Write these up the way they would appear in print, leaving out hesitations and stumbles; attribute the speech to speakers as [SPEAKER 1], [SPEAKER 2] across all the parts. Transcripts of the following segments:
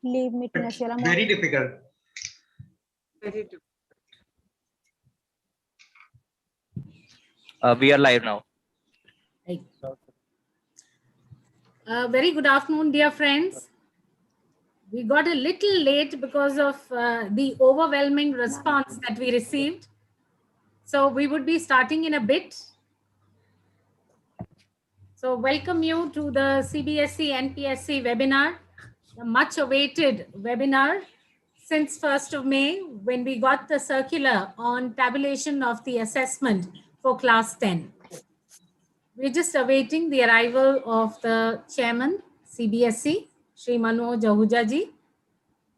[SPEAKER 1] Leave meeting Ashiela.
[SPEAKER 2] Very difficult.
[SPEAKER 3] Very difficult.
[SPEAKER 4] We are live now.
[SPEAKER 5] Right. Very good afternoon, dear friends. We got a little late because of the overwhelming response that we received. So we would be starting in a bit. So welcome you to the CBSE NPSC webinar, the much awaited webinar since 1st of May when we got the circular on tabulation of the assessment for class 10. We're just awaiting the arrival of the chairman, CBSE, Shri Manoj Ahuja ji.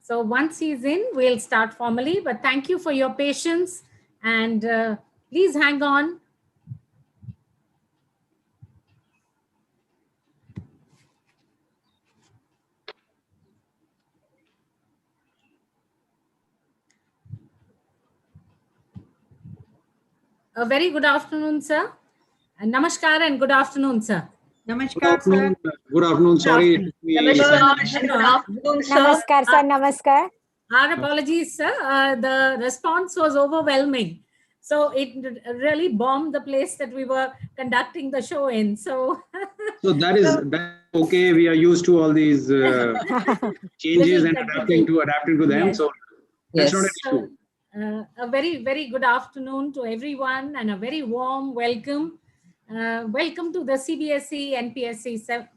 [SPEAKER 5] So once he's in, we'll start formally. But thank you for your patience and please hang on. A very good afternoon, sir. And namaskar and good afternoon, sir.
[SPEAKER 3] Namaskar, sir.
[SPEAKER 6] Good afternoon. Sorry.
[SPEAKER 1] Namaskar, sir. Namaskar.
[SPEAKER 5] Our apologies, sir. The response was overwhelming. So it really bombed the place that we were conducting the show in. So
[SPEAKER 6] that's okay. We are used to all these changes and adapting to them.
[SPEAKER 5] Yes.
[SPEAKER 6] So that's not an issue.
[SPEAKER 5] A very, very good afternoon to everyone and a very warm welcome. Welcome to the CBSE NPSC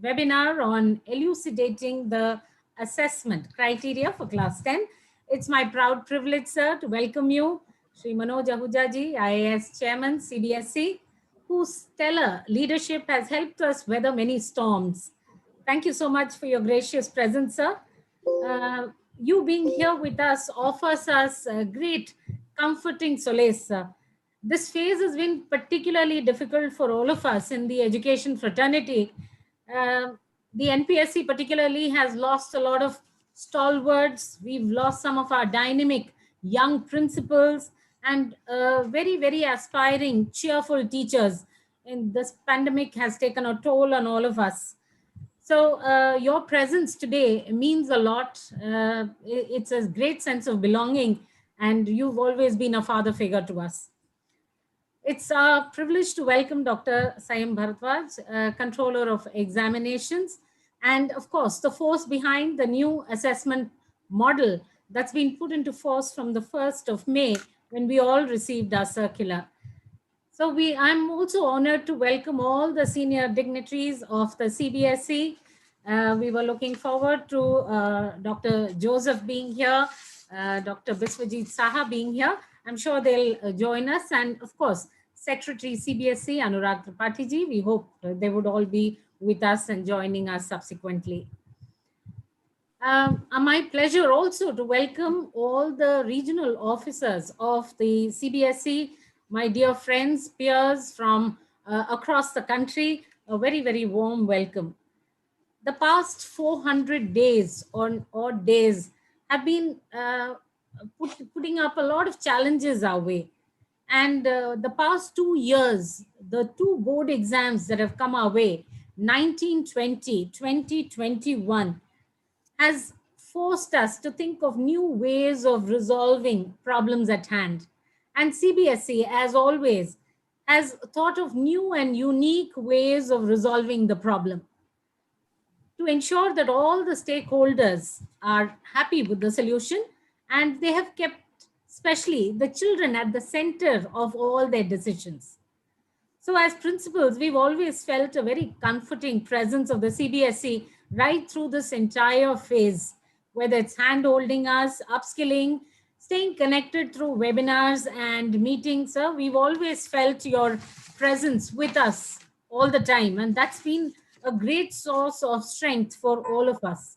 [SPEAKER 5] webinar on elucidating the assessment criteria for class 10. It's my proud privilege, sir, to welcome you, Shri Manoj Ahuja ji, IAS Chairman, CBSE, whose stellar leadership has helped us weather many storms. Thank you so much for your gracious presence, sir. You being here with us offers us a great comforting solace, sir. This phase has been particularly difficult for all of us in the education fraternity. The NPSC particularly has lost a lot of stalwarts. We've lost some of our dynamic young principals and very, very aspiring, cheerful teachers. And this pandemic has taken a toll on all of us. So your presence today means a lot. It's a great sense of belonging, and you've always been a father figure to us. It's a privilege to welcome Dr. Sayam Bharadwaj, Controller of Examinations, and of course, the force behind the new assessment model that's been put into force from the 1st of May when we all received our circular. So I'm also honored to welcome all the senior dignitaries of the CBSE. We were looking forward to Dr. Joseph being here, Dr. Biswajit Saha being here. I'm sure they'll join us. And of course, Secretary CBSE, Anurag Tripathi ji, we hope they would all be with us and joining us subsequently. My pleasure also to welcome all the regional officers of the CBSE, my dear friends, peers from across the country, a very, very warm welcome. The past 400 days or odd days have been putting up a lot of challenges our way. And the past 2 years, the 2 board exams that have come our way, 1920, 2021, has forced us to think of new ways of resolving problems at hand. And CBSE, as always, has thought of new and unique ways of resolving the problem. To ensure that all the stakeholders are happy with the solution, and they have kept especially the children at the center of all their decisions. So as principals, we've always felt a very comforting presence of the CBSE right through this entire phase, whether it's hand-holding us, upskilling, staying connected through webinars and meetings. Sir, we've always felt your presence with us all the time, and that's been a great source of strength for all of us.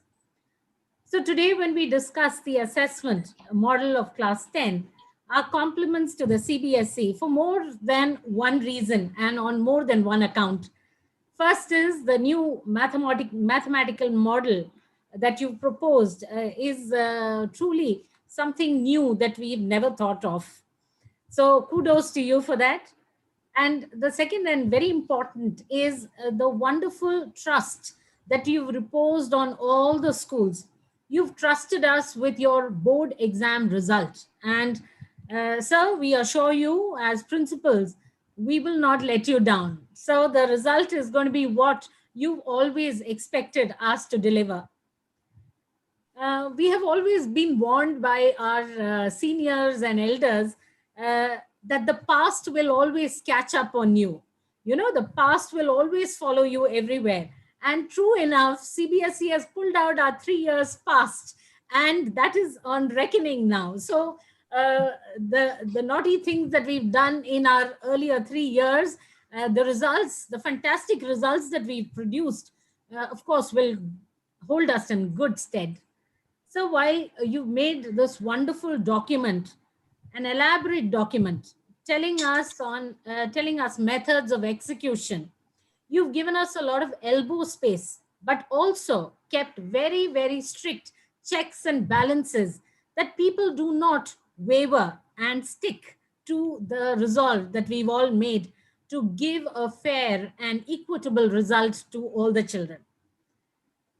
[SPEAKER 5] So today, when we discuss the assessment model of class 10, our compliments to the CBSE for more than one reason and on more than one account. First is the new mathematical model that you proposed is truly something new that we've never thought of. So kudos to you for that. And the second and very important is the wonderful trust that you've reposed on all the schools. You've trusted us with your board exam result. And sir, we assure you as principals, we will not let you down. So the result is going to be what you've always expected us to deliver. We have always been warned by our seniors and elders that the past will always catch up on you. You know, the past will always follow you everywhere. And true enough, CBSE has pulled out our 3 years past, and that is on reckoning now. So the naughty things that we've done in our earlier 3 years, the results, the fantastic results that we've produced, of course, will hold us in good stead. So while you've made this wonderful document, an elaborate document, telling us methods of execution, you've given us a lot of elbow space, but also kept very, very strict checks and balances that people do not waver and stick to the resolve that we've all made to give a fair and equitable result to all the children.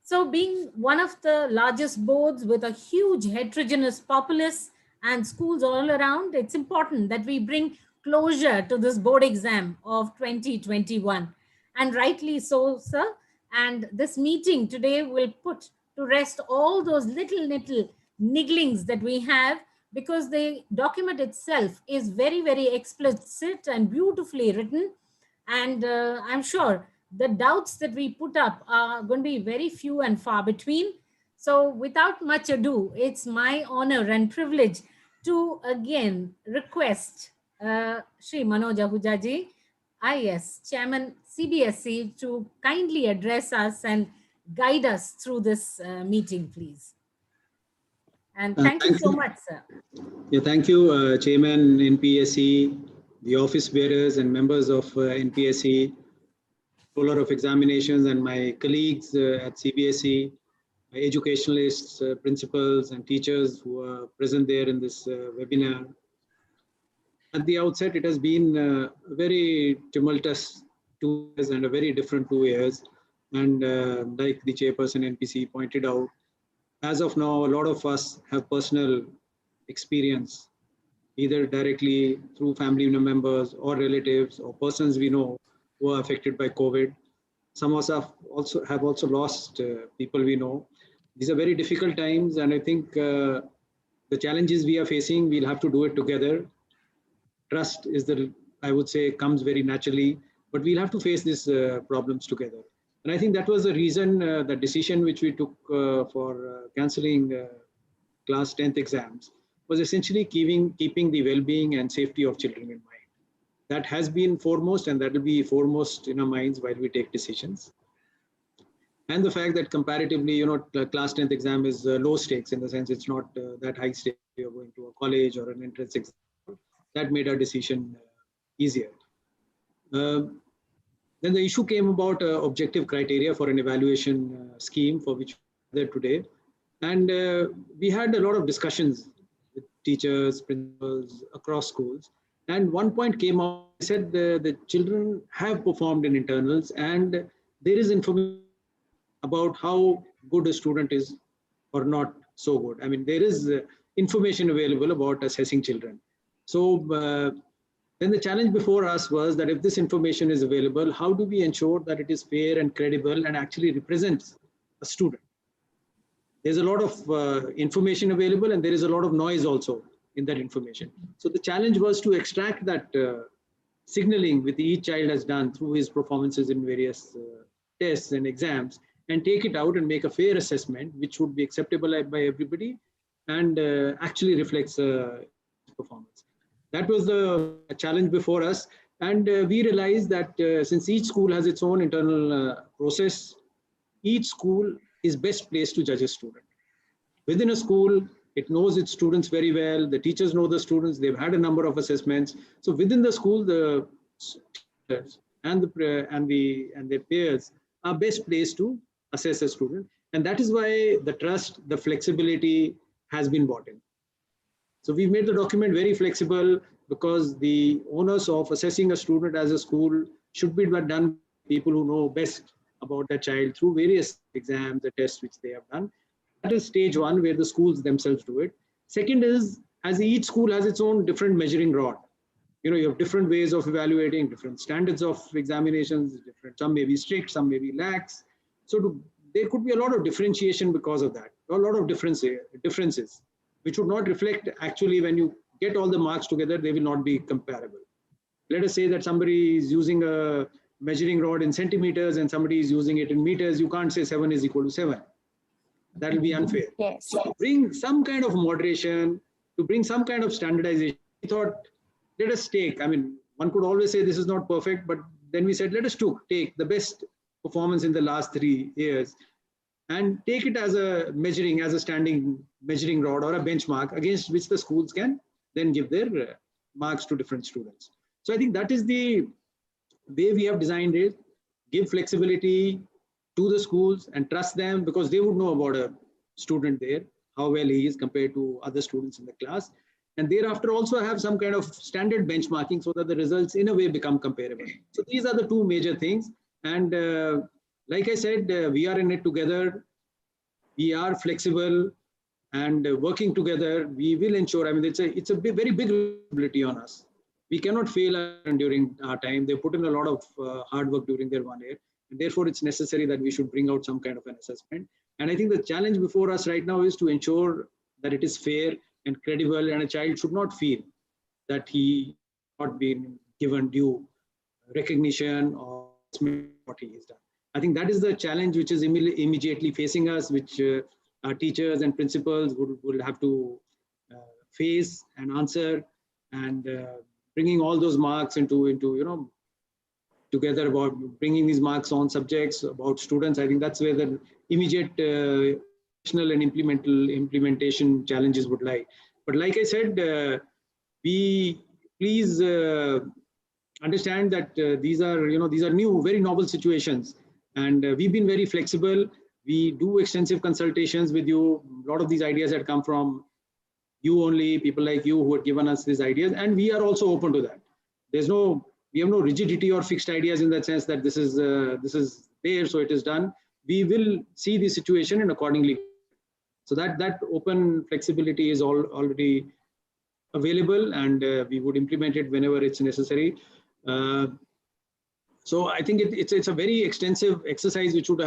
[SPEAKER 5] So being one of the largest boards with a huge heterogeneous populace and schools all around, it's important that we bring closure to this board exam of 2021. And rightly so, sir. And this meeting today will put to rest all those little nigglings that we have, because the document itself is very, very explicit and beautifully written. And I'm sure the doubts that we put up are going to be very few and far between. So without much ado, it's my honor and privilege to again request Shri Manoj Ahuja ji, IS, Chairman CBSE, to kindly address us and guide us through this meeting, please. And thank you so much, sir.
[SPEAKER 6] Yeah, thank you, Chairman NPSE, the office bearers and members of NPSE, Controller of Examinations, and my colleagues at CBSE, my educationalists, principals and teachers who are present there in this webinar. At the outset, it has been a very tumultuous 2 years and a very different 2 years. And like the chairperson NPC pointed out, as of now, a lot of us have personal experience, either directly through family members or relatives or persons we know who are affected by COVID. Some of us have also lost people we know. These are very difficult times, and I think the challenges we are facing, we'll have to do it together. Trust is I would say, comes very naturally, but we'll have to face these problems together. And I think that was the reason, the decision which we took for cancelling class 10th exams was essentially keeping the well-being and safety of children in mind. That has been foremost, and that will be foremost in our minds while we take decisions. And the fact that comparatively, the class 10th exam is low stakes, in the sense it's not that high stakes. You're going to a college or an entrance exam. That made our decision easier. Then the issue came about objective criteria for an evaluation scheme for which we're there today. And we had a lot of discussions with teachers, principals across schools. And one point came out, said the children have performed in internals, and there is information about how good a student is or not so good. I mean, there is information available about assessing children. So then the challenge before us was that if this information is available, how do we ensure that it is fair and credible and actually represents a student? There's a lot of information available, and there is a lot of noise also in that information. So the challenge was to extract that signaling which each child has done through his performances in various tests and exams, and take it out and make a fair assessment which would be acceptable by everybody and actually reflects performance. That was the challenge before us. And we realized that since each school has its own internal process, each school is best placed to judge a student. Within a school, it knows its students very well. The teachers know the students. They've had a number of assessments. So within the school, the teachers and their peers are best placed to assess a student. And that is why the trust, the flexibility has been brought in. So we've made the document very flexible, because the onus of assessing a student as a school should be done by people who know best about their child through various exams, the tests which they have done. That is stage one, where the schools themselves do it. Second is, as each school has its own different measuring rod. You have different ways of evaluating, different standards of examinations, different. Some may be strict, some may be lax. So there could be a lot of differentiation because of that. A lot of differences, which would not reflect actually when you get all the marks together, they will not be comparable. Let us say that somebody is using a measuring rod in centimeters and somebody is using it in meters. You can't say 7 is equal to 7. That will be unfair.
[SPEAKER 1] Yes.
[SPEAKER 6] So to bring some kind of moderation, to bring some kind of standardization, we thought, let us take, one could always say this is not perfect, but then we said, let us take the best performance in the last 3 years and take it as a standing measuring rod or a benchmark against which the schools can then give their marks to different students. So I think that is the way we have designed it. Give flexibility to the schools and trust them, because they would know about a student there, how well he is compared to other students in the class. And thereafter also have some kind of standard benchmarking so that the results in a way become comparable. So these are the two major things. And like I said, we are in it together. We are flexible and working together. We will ensure, it's a very big responsibility on us. We cannot fail during our time. They put in a lot of hard work during their 1 year. And therefore, it's necessary that we should bring out some kind of an assessment. And I think the challenge before us right now is to ensure that it is fair and credible, and a child should not feel that he not been given due recognition or what he has done. I think that is the challenge which is immediately facing us, which our teachers and principals would have to face and answer, and bringing all those marks into together about bringing these marks on subjects about students. I think that's where the immediate and implementation challenges would lie. But like I said, we please understand that these are new, very novel situations, and we've been very flexible. We do extensive consultations with you. A lot of these ideas had come from you only, people like you who had given us these ideas, and we are also open to that. We have no rigidity or fixed ideas in that sense that this is there, so it is done. We will see the situation and accordingly. So that open flexibility is already available, and we would implement it whenever it's necessary. So I think it's a very extensive exercise which would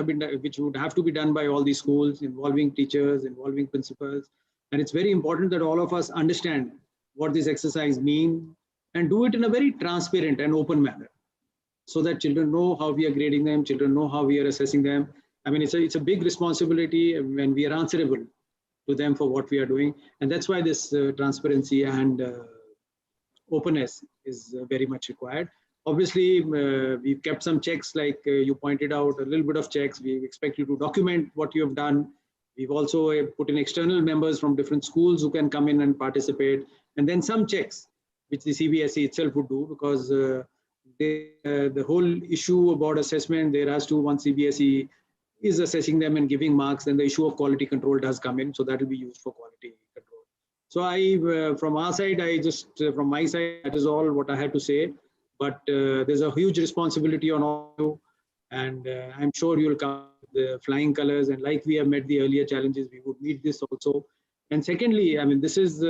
[SPEAKER 6] have to be done by all these schools, involving teachers, involving principals, and it's very important that all of us understand what this exercise means and do it in a very transparent and open manner, so that children know how we are grading them, children know how we are assessing them. It's a big responsibility when we are answerable to them for what we are doing, and that's why this transparency and openness is very much required. Obviously, we've kept some checks, like you pointed out, a little bit of checks. We expect you to document what you have done. We've also put in external members from different schools who can come in and participate, and then some checks which the CBSE itself would do, because the whole issue about assessment, there has to, once CBSE is assessing them and giving marks, then the issue of quality control does come in. So that will be used for quality control. So from our side, from my side, that is all what I had to say. But there's a huge responsibility on all of you, and I'm sure you'll come with the flying colors. And like we have met the earlier challenges, we would meet this also. And secondly, this is,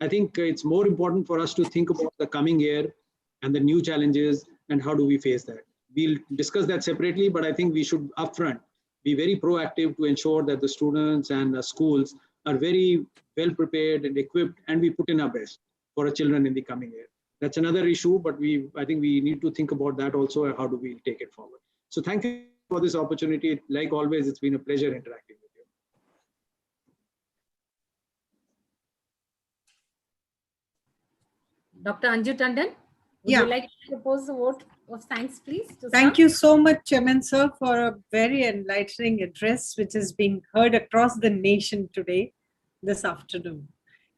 [SPEAKER 6] I think it's more important for us to think about the coming year and the new challenges and how do we face that. We'll discuss that separately, but I think we should upfront be very proactive to ensure that the students and the schools are very well prepared and equipped, and we put in our best for our children in the coming year. That's another issue, but I think we need to think about that also. How do we take it forward? So thank you for this opportunity. Like always, it's been a pleasure interacting with you.
[SPEAKER 5] Dr. Anju Tandon, would you like to propose a vote of thanks, please?
[SPEAKER 3] Thank you so much, Chairman Sir, for a very enlightening address, which is being heard across the nation today, this afternoon.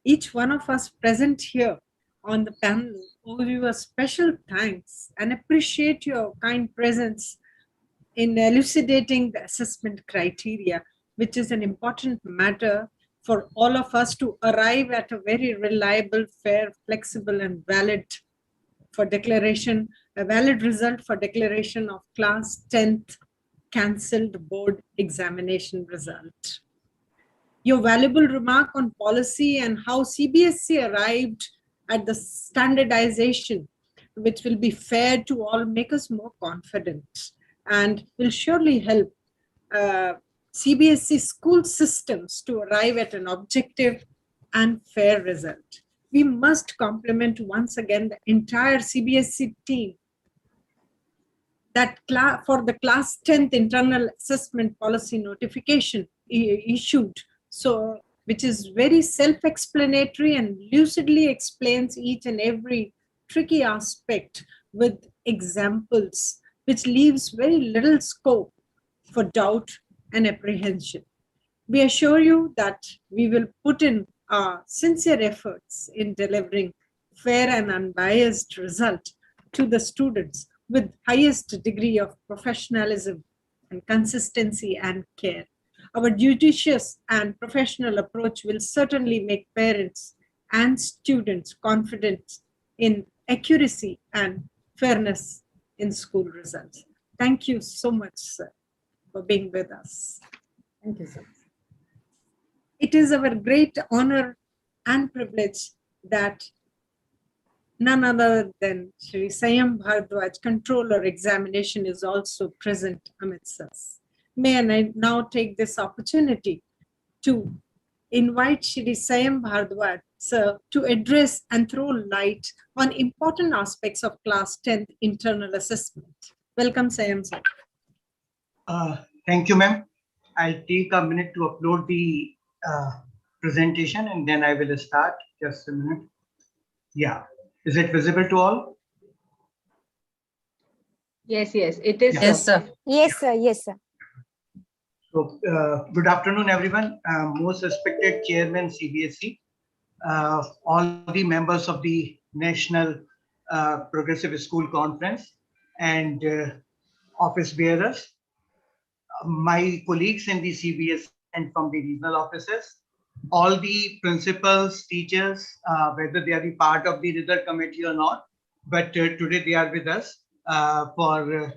[SPEAKER 3] Each one of us present here on the panel owe you a special thanks and appreciate your kind presence in elucidating the assessment criteria, which is an important matter for all of us to arrive at a very reliable, fair, flexible, and valid result for declaration of class 10th cancelled board examination result. Your valuable remark on policy and how CBSE arrived at the standardization, which will be fair to all, make us more confident and will surely help CBSE school systems to arrive at an objective and fair result. We must compliment once again the entire CBSE team that for the class 10th internal assessment policy notification issued, so which is very self-explanatory and lucidly explains each and every tricky aspect with examples, which leaves very little scope for doubt and apprehension. We assure you that we will put in our sincere efforts in delivering fair and unbiased result to the students with highest degree of professionalism and consistency and care. Our judicious and professional approach will certainly make parents and students confident in accuracy and fairness in school results. Thank you so much, sir, for being with us.
[SPEAKER 5] Thank you, sir.
[SPEAKER 3] It is our great honor and privilege that none other than Shri Sayam Bhardwaj, Controller Examination, is also present amidst us. May I now take this opportunity to invite Shri Sayam Bhardwaj, sir, to address and throw light on important aspects of class 10th internal assessment. Welcome, Sayam, sir.
[SPEAKER 2] Thank you, ma'am. I'll take a minute to upload the presentation and then I will start. Just a minute. Yeah. Is it visible to all?
[SPEAKER 4] Yes, it is.
[SPEAKER 7] Yes, sir.
[SPEAKER 1] Yes, sir. Yes, sir.
[SPEAKER 2] So, good afternoon, everyone. Most respected Chairman CBSE, all the members of the National Progressive School Conference and office bearers, my colleagues in the CBSE and from the regional offices, all the principals, teachers, whether they are the part of the result committee or not, but today they are with us for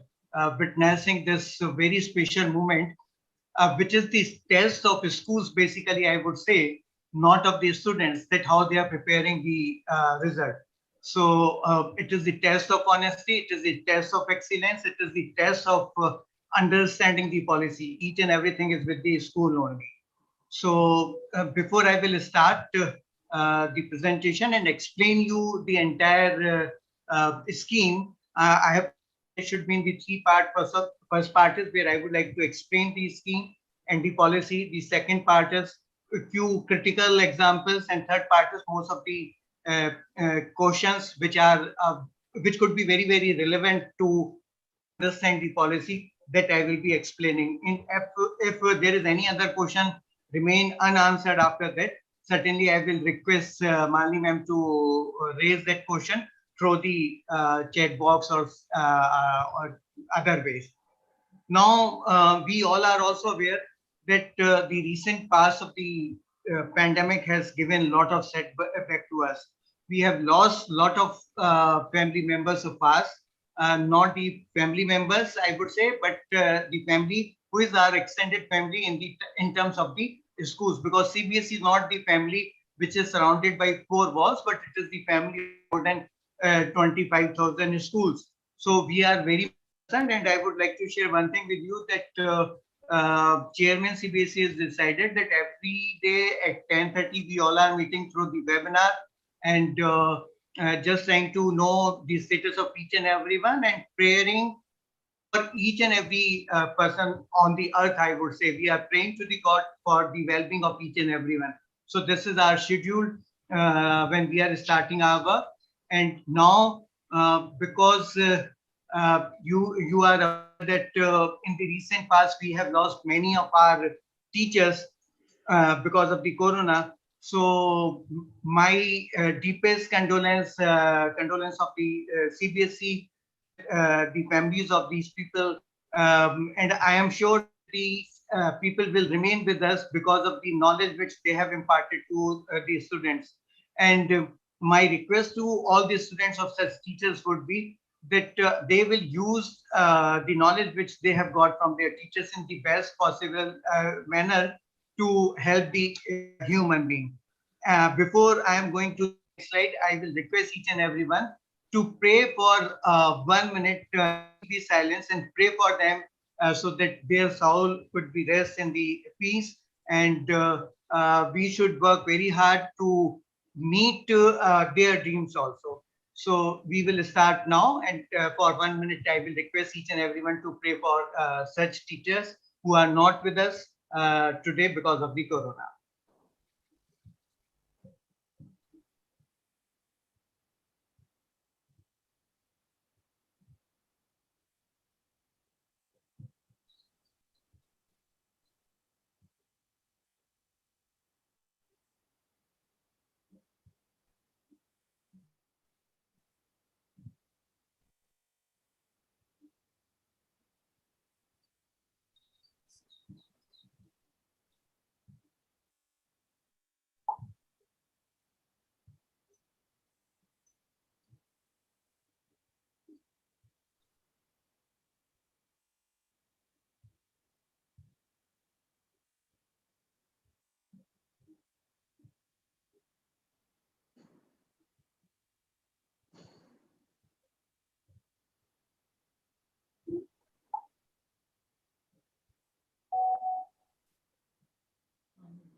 [SPEAKER 2] witnessing this very special moment, which is the test of schools, basically, I would say, not of the students, that how they are preparing the result. So it is the test of honesty, it is the test of excellence, it is the test of understanding the policy. Each and everything is with the school only. So before I will start the presentation and explain you the entire scheme, I have, it should be in the three-part. First part is where I would like to explain the scheme and the policy. The second part is a few critical examples, and third part is most of the questions which are which could be very, very relevant to understand the policy that I will be explaining. If there is any other question remain unanswered after that, certainly I will request Malini ma'am to raise that question through the chat box or other ways. Now, we all are also aware that the recent past of the pandemic has given a lot of setback to us. We have lost a lot of family members of ours, not the family members, I would say, but the family who is our extended family in terms of the schools, because CBSE is not the family which is surrounded by four walls, but it is the family of more than 25,000 schools. So we are very concerned, and I would like to share one thing with you that Chairman CBSE has decided that every day at 10:30 we all are meeting through the webinar and just trying to know the status of each and everyone and praying for each and every person on the earth. I would say we are praying to the God for the well-being of each and everyone. So this is our schedule when we are starting our work. And now because you are aware that in the recent past we have lost many of our teachers because of the corona. So my deepest condolence of the CBSE, the families of these people, and I am sure these people will remain with us because of the knowledge which they have imparted to the students. And my request to all the students of such teachers would be that they will use the knowledge which they have got from their teachers in the best possible manner to help the human being. Before I am going to the next slide, I will request each and everyone to pray for 1 minute, be silence and pray for them so that their soul could be rest in the peace. And we should work very hard to meet their dreams also. So we will start now, and for 1 minute, I will request each and everyone to pray for such teachers who are not with us today because of the corona.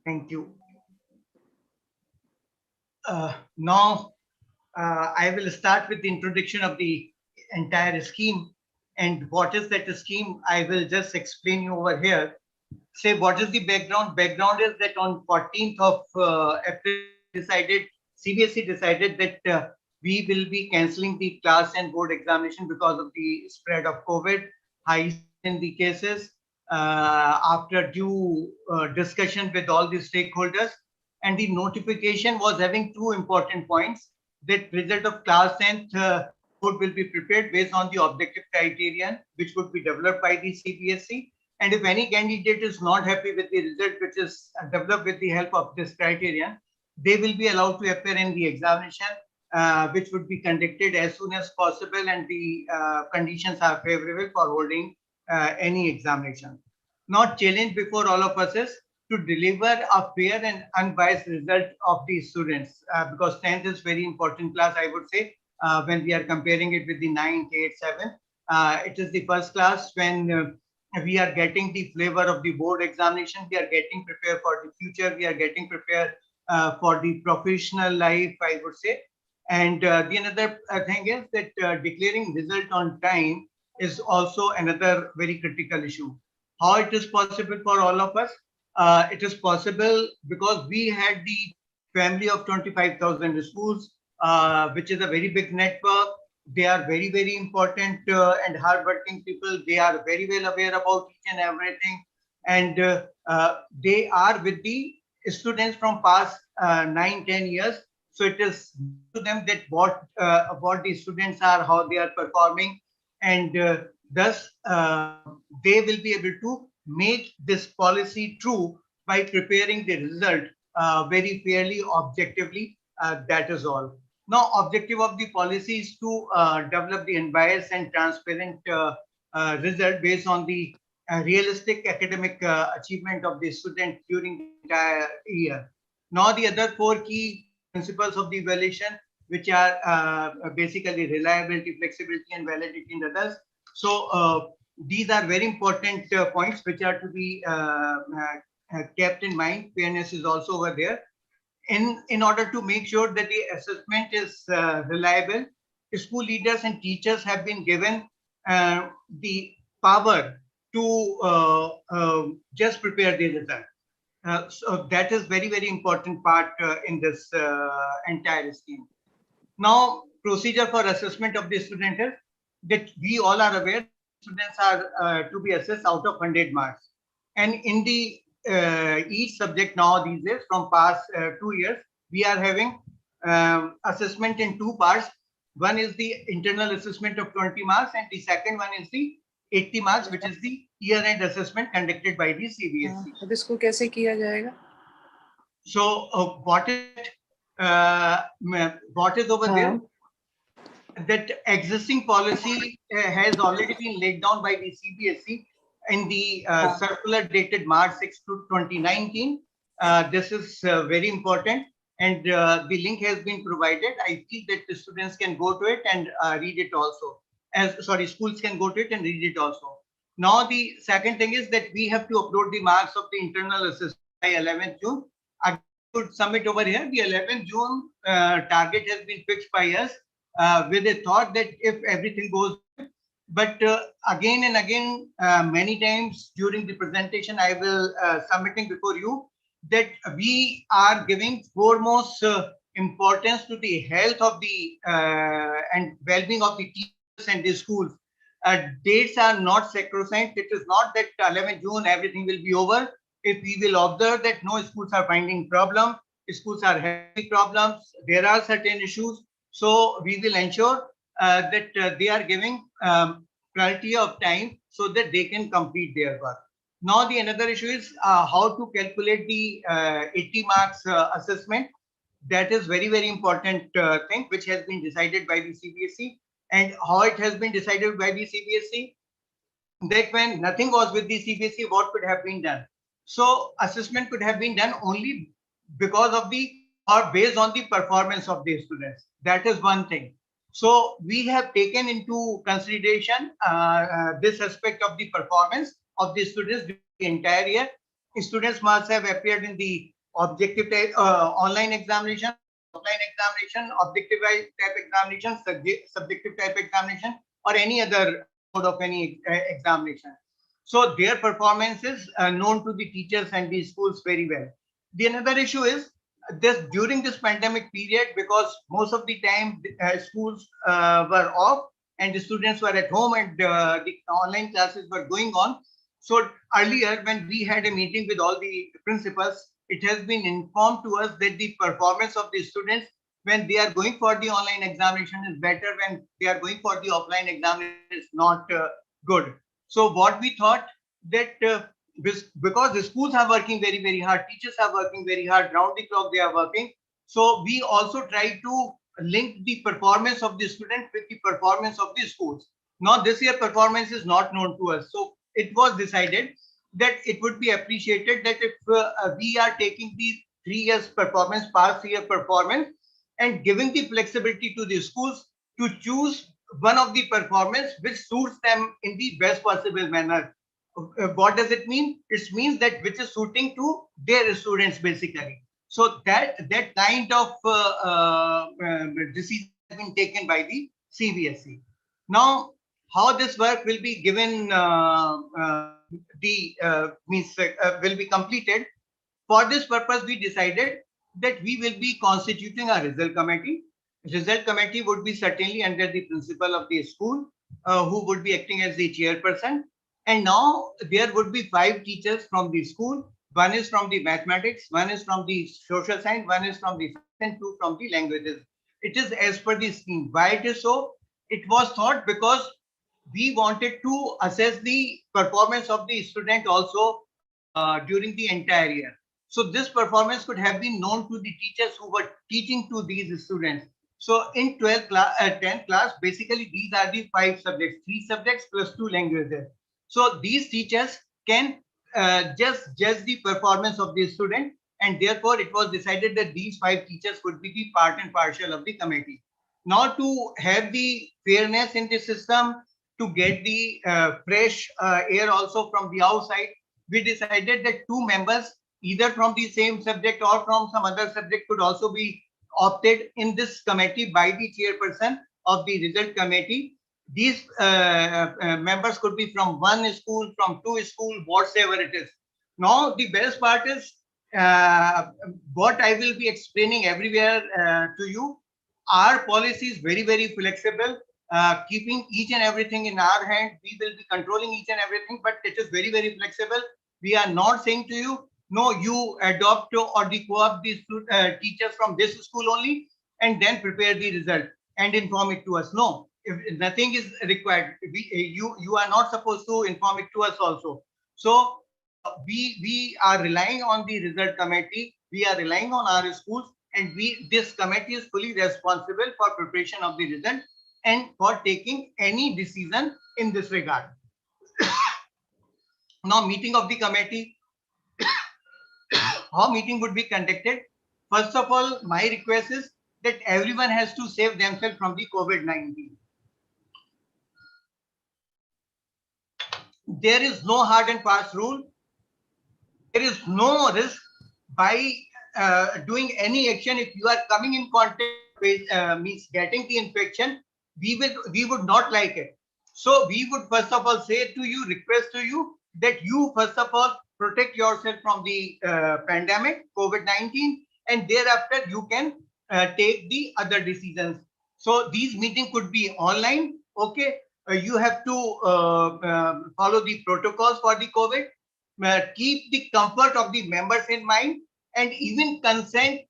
[SPEAKER 2] Thank you. Now, I will start with the introduction of the entire scheme. And what is that scheme? I will just explain you over here. Say, what is the background? Background is that on 14th of April, CBSE decided that we will be cancelling the class and board examination because of the spread of COVID, high in the cases, after due discussion with all the stakeholders. And the notification was having two important points: that result of class 10th board will be prepared based on the objective criterion, which would be developed by the CBSE. And if any candidate is not happy with the result, which is developed with the help of this criterion, they will be allowed to appear in the examination, which would be conducted as soon as possible, and the conditions are favorable for holding any examination. Not challenge before all of us is to deliver a fair and unbiased result of the students, because 10th is very important class, I would say, when we are comparing it with the 9th, 8th, 7th. It is the first class when we are getting the flavor of the board examination. We are getting prepared for the future. We are getting prepared for the professional life, I would say. And the another thing is that declaring result on time is also another very critical issue. How it is possible for all of us? It is possible because we had the family of 25,000 schools, which is a very big network. They are very, very important and hardworking people. They are very well aware about each and everything. And they are with the students from past 9-10 years. So it is to them that what the students are, how they are performing. And thus, they will be able to make this policy true by preparing the result very fairly, objectively. That is all. Now, objective of the policy is to develop the unbiased and transparent result based on the realistic academic achievement of the student during the entire year. Now, the other four key principles of the evaluation, which are basically reliability, flexibility, and validity, and others. So, these are very important points which are to be kept in mind. Fairness is also over there. In order to make sure that the assessment is reliable, school leaders and teachers have been given the power to just prepare the result. So that is very, very important part in this entire scheme. Now, procedure for assessment of the student is that we all are aware students are to be assessed out of 100 marks. And in the each subject now these days from past 2 years, we are having assessment in two parts. One is the internal assessment of 20 marks, and the second one is the 80 marks, which is the year-end assessment conducted by the CBSE.
[SPEAKER 7] अब इसको कैसे किया जाएगा?
[SPEAKER 2] So what is over there? That existing policy has already been laid down by the CBSE, in the circular dated March 6 to 2019. This is very important, and the link has been provided. I feel that the students can go to it and read it also. Schools can go to it and read it also. Now, the second thing is that we have to upload the marks of the internal assessment by 11th June. I could submit over here. The 11th June target has been fixed by us with a thought that if everything goes, but again and again, many times during the presentation, I will submitting before you that we are giving foremost importance to the health of the and well-being of the teachers and the schools. Dates are not sacrosanct. It is not that 11th June everything will be over. If we will observe that no schools are finding problems, schools are having problems, there are certain issues. So we will ensure that they are giving priority of time so that they can complete their work. Now, the another issue is how to calculate the 80 marks assessment. That is very, very important thing which has been decided by the CBSE. And how it has been decided by the CBSE, that when nothing was with the CBSE, what could have been done? So assessment could have been done only because of the or based on the performance of the students. That is one thing. So we have taken into consideration this aspect of the performance of the students the entire year. Students must have appeared in the objective type online examination, offline examination, objective type examination, subjective type examination, or any other mode of any examination. So their performance is known to the teachers and the schools very well. The another issue is this during this pandemic period, because most of the time schools were off and the students were at home and the online classes were going on. So earlier when we had a meeting with all the principals, it has been informed to us that the performance of the students when they are going for the online examination is better, when they are going for the offline examination is not good. So what we thought that because the schools are working very, very hard, teachers are working very hard, round the clock they are working. So we also try to link the performance of the student with the performance of the schools. Now this year performance is not known to us. So it was decided that it would be appreciated that if we are taking the 3 years performance, past year performance, and giving the flexibility to the schools to choose one of the performance which suits them in the best possible manner. What does it mean? It means that which is suiting to their students basically. So that kind of decision has been taken by the CBSE. Now, how this work will be given will be completed. For this purpose, we decided that we will be constituting a result committee. Result committee would be certainly under the principal of the school, who would be acting as the chairperson. And now there would be 5 teachers from the school. One is from the mathematics, one is from the social science, one is from the science, and 2 from the languages. It is as per the scheme. Why it is so? It was thought because we wanted to assess the performance of the student also during the entire year. So this performance could have been known to the teachers who were teaching to these students. So in 10th class, basically these are the 5 subjects, 3 subjects plus 2 languages. So these teachers can just judge the performance of the student, and therefore it was decided that these 5 teachers would be the part and parcel of the committee. Now to have the fairness in the system, to get the fresh air also from the outside, we decided that 2 members, either from the same subject or from some other subject, could also be opted in this committee by the chairperson of the result committee. These members could be from 1 school, from 2 school, whatever it is. Now, the best part is what I will be explaining everywhere to you. Our policy is very, very flexible, keeping each and everything in our hand. We will be controlling each and everything, but it is very, very flexible. We are not saying to you, no, you adopt or co-opt these teachers from this school only and then prepare the result and inform it to us. No, if nothing is required, you are not supposed to inform it to us also. So we are relying on the result committee. We are relying on our schools, and this committee is fully responsible for preparation of the result and for taking any decision in this regard. Now, meeting of the committee, how meeting would be conducted? First of all, my request is that everyone has to save themselves from the COVID-19. There is no hard and fast rule. There is no risk by doing any action. If you are coming in contact with means getting the infection, we would not like it. So we would first of all say to you, request to you that you first of all protect yourself from the pandemic COVID-19, and thereafter you can take the other decisions. So these meetings could be online. Okay, you have to follow the protocols for the COVID. Keep the comfort of the members in mind, and even consent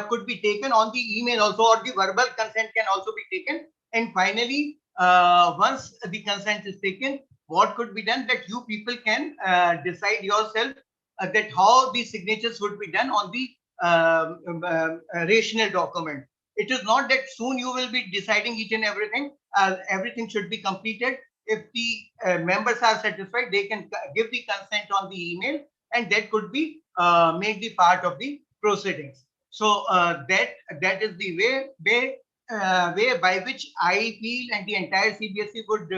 [SPEAKER 2] could be taken on the email also, or the verbal consent can also be taken. And finally, once the consent is taken, what could be done, that you people can decide yourself that how the signatures would be done on the rational document. It is not that soon you will be deciding each and everything. Everything should be completed. If the members are satisfied, they can give the consent on the email, and that could be made the part of the proceedings. So that is the way by which I feel, and the entire CBSE would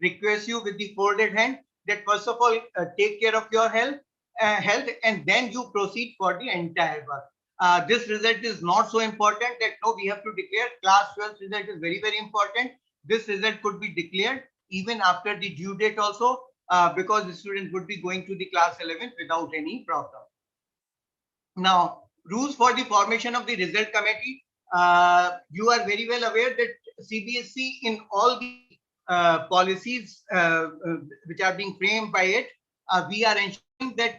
[SPEAKER 2] request you with the folded hand, that first of all take care of your health, and then you proceed for the entire work. This result is not so important that no, we have to declare. Class 12 result is very, very important. This result could be declared even after the due date also, because the students would be going to the class 11 without any problem. Now, rules for the formation of the result committee. You are very well aware that CBSE, in all the policies which are being framed by it, we are ensuring that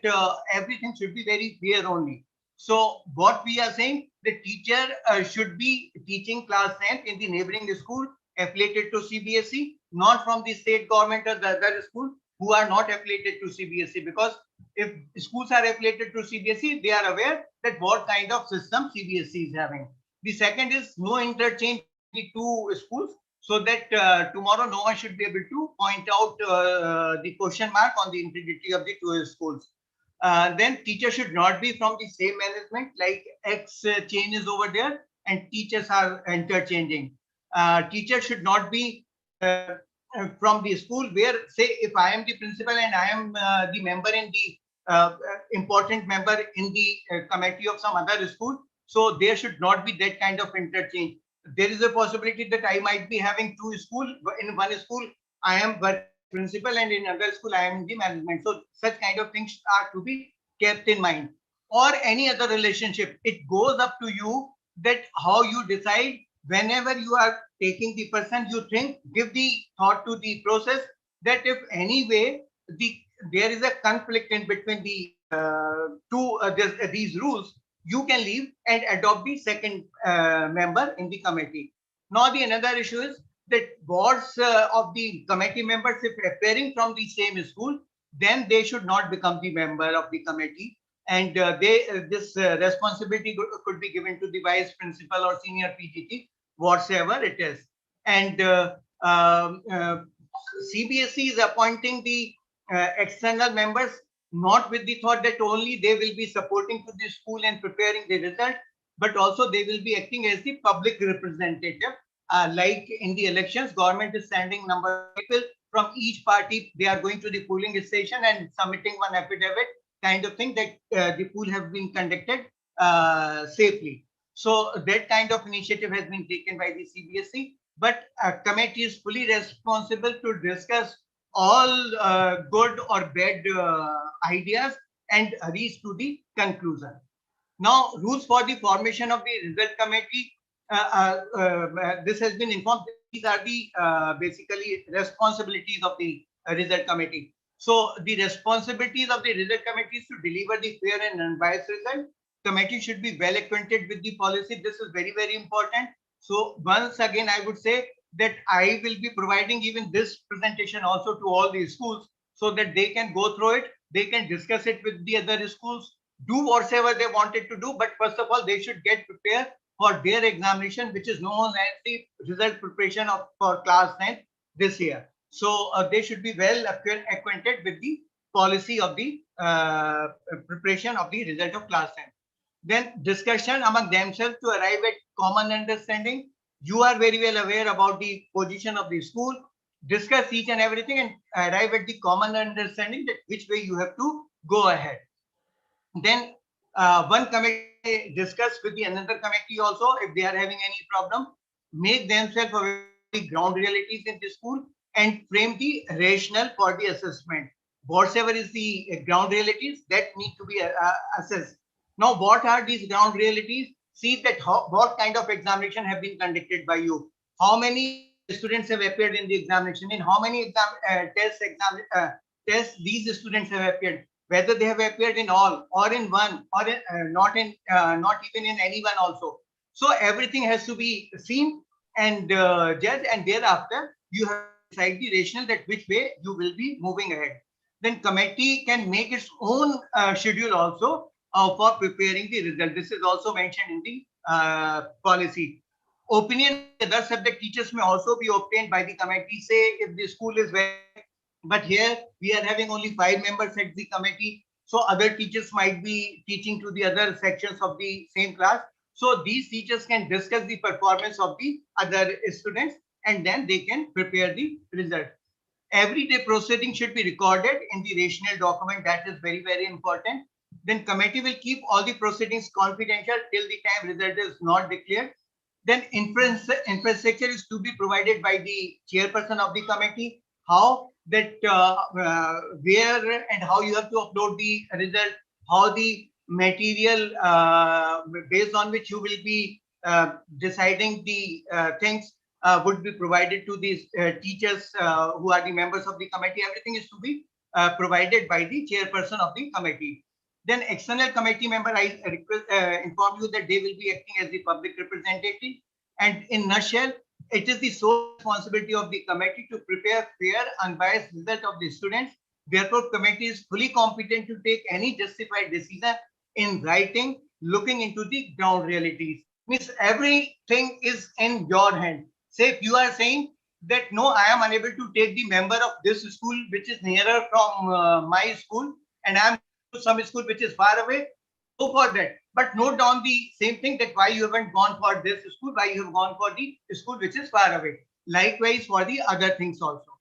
[SPEAKER 2] everything should be very fair only. So what we are saying, the teacher should be teaching class 10 in the neighboring school affiliated to CBSE, not from the state government or the other school who are not affiliated to CBSE, because if schools are affiliated to CBSE, they are aware that what kind of system CBSE is having. The second is no interchange between the two schools, so that tomorrow no one should be able to point out the question mark on the integrity of the two schools. Then teachers should not be from the same management, like X chain is over there and teachers are interchanging. Teachers should not be from the school where, say, if I am the principal and I am the member in the important member in the committee of some other school, so there should not be that kind of interchange. There is a possibility that I might be having two schools. In one school, I am principal, and in another school, I am the management. So such kind of things are to be kept in mind. Or any other relationship, it goes up to you that how you decide. Whenever you are taking the person, you think, give the thought to the process that if any way there is a conflict in between the these rules, you can leave and adopt the second member in the committee. Now the another issue is that boards of the committee members, if appearing from the same school, then they should not become the member of the committee, and this responsibility could be given to the vice principal or senior PGT, whatsoever it is. And CBSE is appointing the external members not with the thought that only they will be supporting to the school and preparing the result, but also they will be acting as the public representative. Like in the elections, government is sending number of people from each party. They are going to the polling station and submitting one affidavit, kind of thing, that the poll have been conducted safely. So that kind of initiative has been taken by the CBSE, but a committee is fully responsible to discuss all good or bad ideas and reach to the conclusion. Now, rules for the formation of the result committee. This has been informed. These are the basically responsibilities of the result committee. So the responsibilities of the result committee is to deliver the fair and unbiased result. Committee should be well acquainted with the policy. This is very, very important. So once again, I would say that I will be providing even this presentation also to all the schools so that they can go through it. They can discuss it with the other schools, do whatever they wanted to do. But first of all, they should get prepared for their examination, which is known as the result preparation for class 9 this year. So they should be well acquainted with the policy of the preparation of the result of class 10. Then discussion among themselves to arrive at common understanding. You are very well aware about the position of the school. Discuss each and everything and arrive at the common understanding that which way you have to go ahead. Then one committee discuss with the another committee also if they are having any problem, make themselves aware of the ground realities in the school and frame the rationale for the assessment. Whatever is the ground realities that need to be assessed. Now, what are these ground realities? See that what kind of examination have been conducted by you. How many students have appeared in the examination? In how many tests these students have appeared? Whether they have appeared in all or in one or not even in any one also. So everything has to be seen and judged, and thereafter you have to decide the rationale that which way you will be moving ahead. Then committee can make its own schedule also for preparing the result. This is also mentioned in the policy. Opinion of other subject teachers may also be obtained by the committee. Say if the school is very, but here we are having only 5 members at the committee. So other teachers might be teaching to the other sections of the same class. So these teachers can discuss the performance of the other students and then they can prepare the result. Everyday proceeding should be recorded in the rationale document. That is very, very important. Then committee will keep all the proceedings confidential till the time result is not declared. Then infrastructure is to be provided by the chairperson of the committee. How that where and how you have to upload the result, how the material based on which you will be deciding the things would be provided to these teachers who are the members of the committee. Everything is to be provided by the chairperson of the committee. Then external committee member, I inform you that they will be acting as the public representative. And in nutshell, it is the sole responsibility of the committee to prepare fair, unbiased result of the students. Therefore, committee is fully competent to take any justified decision in writing, looking into the ground realities. Means everything is in your hand. Say if you are saying that no, I am unable to take the member of this school which is nearer from my school, and I am to some school which is far away, go for that. But note down the same thing that why you haven't gone for this school, why you have gone for the school which is far away. Likewise for the other things also.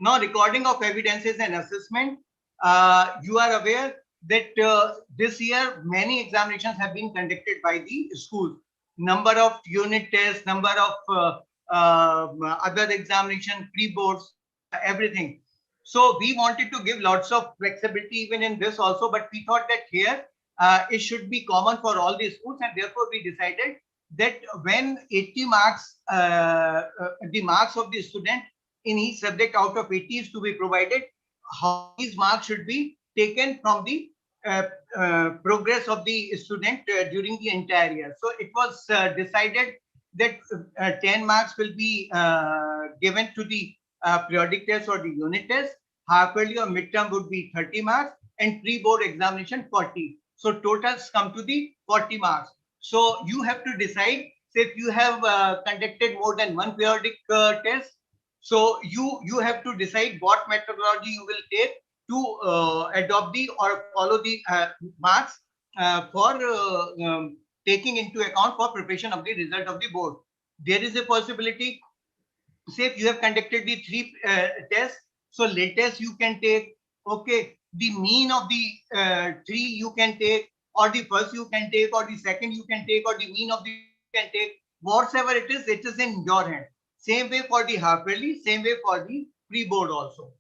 [SPEAKER 2] Now, recording of evidences and assessment. You are aware that this year many examinations have been conducted by the schools. Number of unit tests, number of other examination, pre-boards, everything. So we wanted to give lots of flexibility even in this also, but we thought that here it should be common for all the schools, and therefore we decided that when 80 marks, the marks of the student in each subject out of 80 is to be provided, how these marks should be taken from the progress of the student during the entire year. So it was decided that 10 marks will be given to the periodic test or the unit test. Half yearly or midterm would be 30 marks, and pre-board examination 40. So totals come to the 40 marks. So you have to decide, say if you have conducted more than one periodic test, so you have to decide what methodology you will take to adopt the or follow the marks for taking into account for preparation of the result of the board. There is a possibility, say if you have conducted the 3 tests, so latest you can take, okay, the mean of the 3 you can take, or the first you can take, or the second you can take, or the mean of the you can take, whatever it is in your hand. Same way for the half yearly, same way for the pre-board also.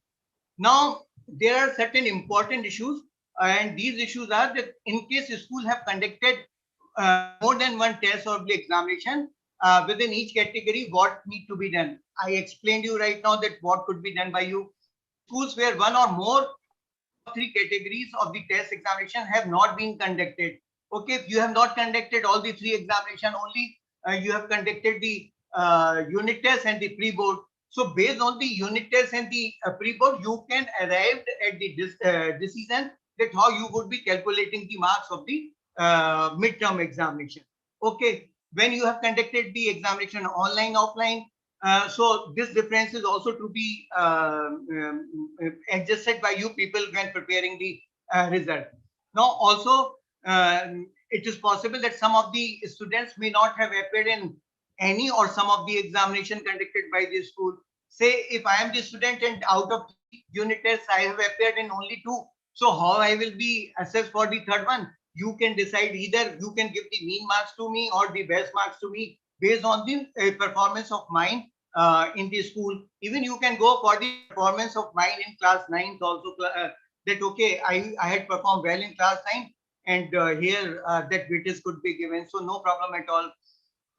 [SPEAKER 2] Now, there are certain important issues, and these issues are that in case schools have conducted more than one test or the examination within each category, what need to be done. I explained you right now that what could be done by you. Schools where one or more 3 categories of the test examination have not been conducted. Okay, if you have not conducted all the 3 examination, only you have conducted the unit test and the pre-board. So based on the unit test and the pre-board, you can arrive at the decision that how you would be calculating the marks of the midterm examination. Okay, when you have conducted the examination online, offline, So this difference is also to be adjusted by you people when preparing the result. Now also it is possible that some of the students may not have appeared in any or some of the examination conducted by the school. Say if I am the student and out of unit tests I have appeared in only 2, so how I will be assessed for the third one? You can decide, either you can give the mean marks to me or the best marks to me based on the performance of mine in the school. Even you can go for the performance of mine in class 9th also, that okay, I had performed well in class 9 and here that weightage could be given, so no problem at all.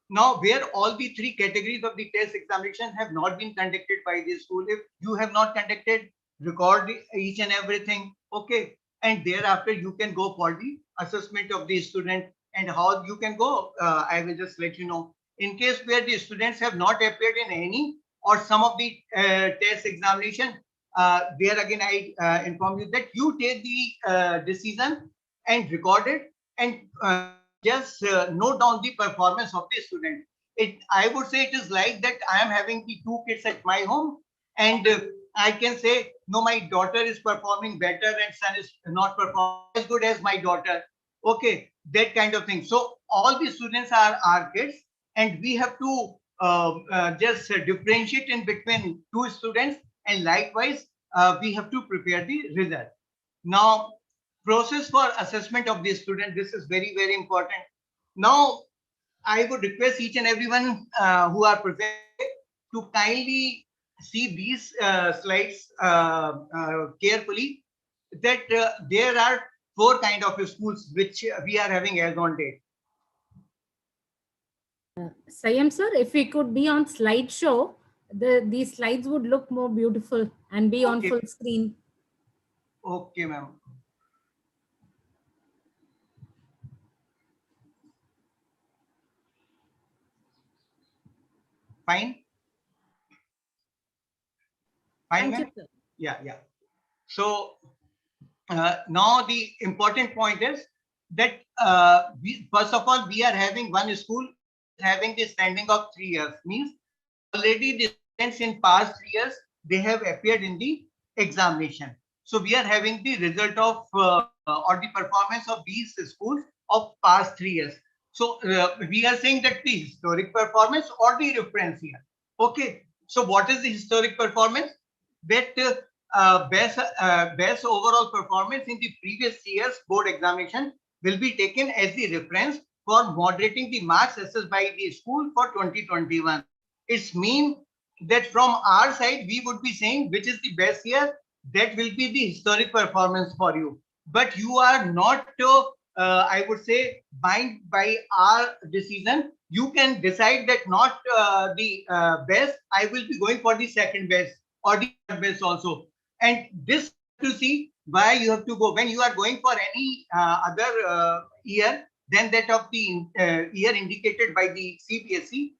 [SPEAKER 2] Now, where all the 3 categories of the test examination have not been conducted by the school, if you have not conducted, record each and everything, okay, and thereafter you can go for the assessment of the student. And how you can go, I will just let you know. In case where the students have not appeared in any or some of the test examination, there again I inform you that you take the decision and record it and just note down the performance of the student. I would say it is like that I am having the 2 kids at my home, and I can say, no, my daughter is performing better and son is not performing as good as my daughter. Okay, that kind of thing. So all the students are our kids, and we have to just differentiate in between 2 students, and likewise we have to prepare the result. Now, process for assessment of the student, this is very, very important. Now, I would request each and everyone who are present to kindly see these slides carefully, that there are 4 kind of schools which we are having as on date.
[SPEAKER 5] Sayam sir, if we could be on slideshow, these slides would look more beautiful and be on
[SPEAKER 2] Okay.
[SPEAKER 5] full screen.
[SPEAKER 2] Okay, ma'am. Fine. Fine,
[SPEAKER 5] Thank you,
[SPEAKER 2] ma'am.
[SPEAKER 5] sir.
[SPEAKER 2] Yeah. So now the important point is that first of all, we are having one school having the standing of 3 years, means already the students in past 3 years, they have appeared in the examination. So we are having the result of or the performance of these schools of past 3 years. So we are saying that the historic performance or the reference year. Okay. So what is the historic performance? That best overall performance in the previous year's board examination will be taken as the reference for moderating the marks assessed by the school for 2021. It's mean that from our side, we would be saying which is the best year, that will be the historic performance for you. But you are not, I would say, bind by our decision. You can decide that not the best, I will be going for the second best or the third best also. And this to see why you have to go when you are going for any other year than that of the year indicated by the CBSE,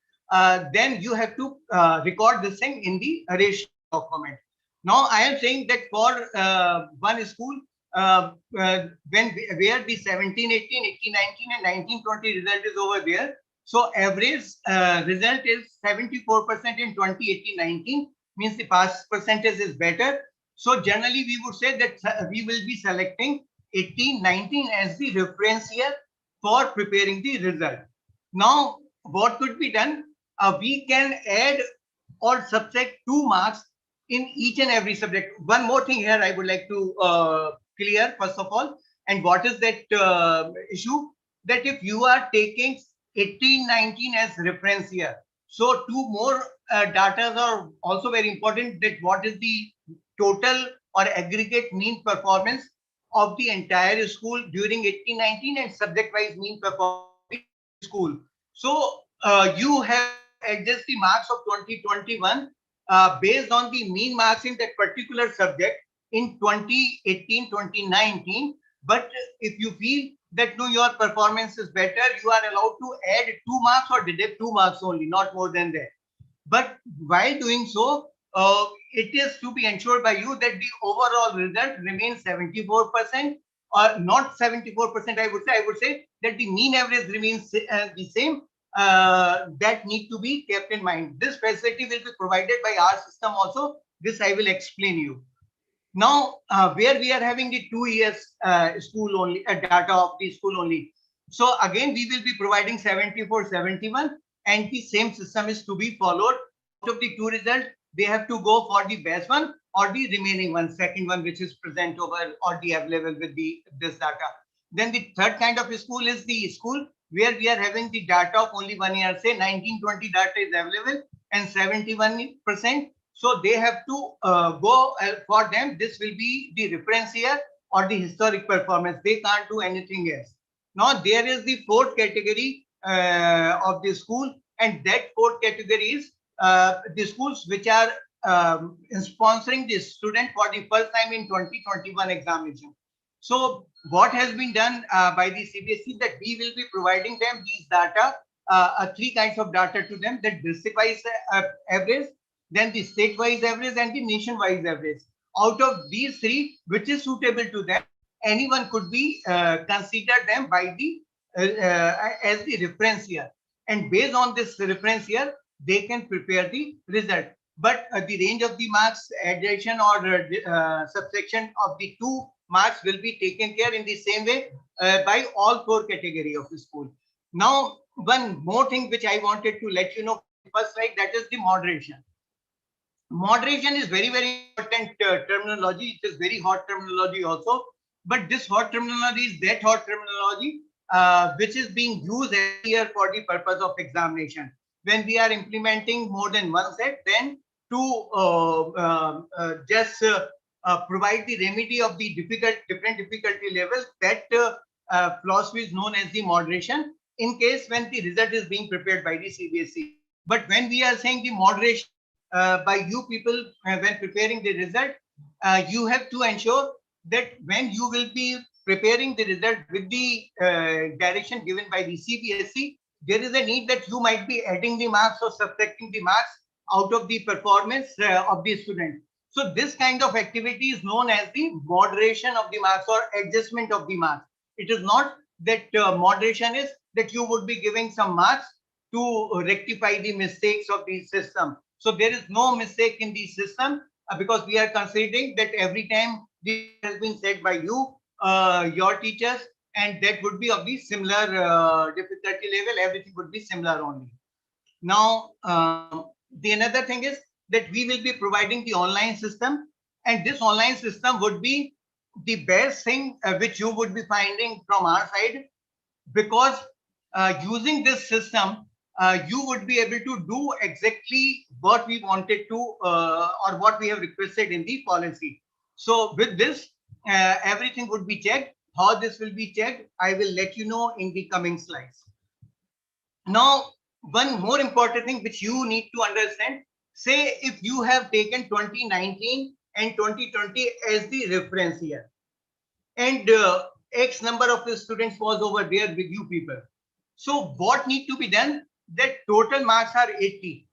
[SPEAKER 2] then you have to record this thing in the ratio document. Now I am saying that for one school, where the 17, 18, 18, 19 and 19, 20 result is over there. So average result is 74% in 2018-19, means the pass percentage is better. So generally we would say that we will be selecting 18-19 as the reference year for preparing the result. Now what could be done? We can add or subtract 2 marks in each and every subject. One more thing here I would like to clear first of all. And what is that issue? That if you are taking 18-19 as reference year, so 2 more data are also very important, that what is the total or aggregate mean performance of the entire school during 18-19 and subject wise mean performance of the school. So you have adjust the marks of 2021 based on the mean marks in that particular subject in 2018-2019. But if you feel that no, your performance is better, you are allowed to add 2 marks or deduct 2 marks only, not more than that. But while doing so, it is to be ensured by you that the overall result remains 74%, or not 74%. I would say that the mean average remains the same. that need to be kept in mind. This facility will be provided by our system also. This I will explain you. Now, where we are having the 2 years school only, data of the school only. So again, we will be providing 74, 71, and the same system is to be followed. Out of the two results, they have to go for the best one or the remaining one, second one, which is present over or the available with this data. Then the third kind of school is the school where we are having the data of only 1 year, say 1920 data is available and 71%. So they have to go for them. This will be the reference year or the historic performance. They can't do anything else. Now there is the fourth category of the school, and that fourth category is the schools which are sponsoring the student for the first time in 2021 examination. So what has been done by the CBSE, that we will be providing them these data, three kinds of data to them: the district-wise average, then the state-wise average, and the nation-wise average. Out of these three, which is suitable to them, anyone could be consider them by the as the reference year, and based on this reference year, they can prepare the result. But the range of the marks, addition or subtraction of the 2 marks will be taken care in the same way by all 4 category of the school. Now, one more thing which I wanted to let you know first, right, that is the moderation. Moderation is very, very important terminology. It is very hot terminology also. But this hot terminology is that hot terminology which is being used every year for the purpose of examination. When we are implementing more than one set, then to just provide the remedy of the different difficulty levels, that philosophy is known as the moderation, in case when the result is being prepared by the CBSE. But when we are saying the moderation by you people when preparing the result, you have to ensure that when you will be preparing the result with the direction given by the CBSE, there is a need that you might be adding the marks or subtracting the marks out of the performance of the student. So this kind of activity is known as the moderation of the marks or adjustment of the marks. It is not that moderation is that you would be giving some marks to rectify the mistakes of the system. So there is no mistake in the system because we are considering that every time this has been said by you, your teachers, and that would be of the similar difficulty level. Everything would be similar only. Now, the another thing is that we will be providing the online system, and this online system would be the best thing which you would be finding from our side, because using this system, you would be able to do exactly what we wanted to or what we have requested in the policy. So with this, everything would be checked. How this will be checked, I will let you know in the coming slides. Now, one more important thing which you need to understand, say if you have taken 2019 and 2020 as the reference year, and X number of the students was over there with you people. So what need to be done? That total marks are 80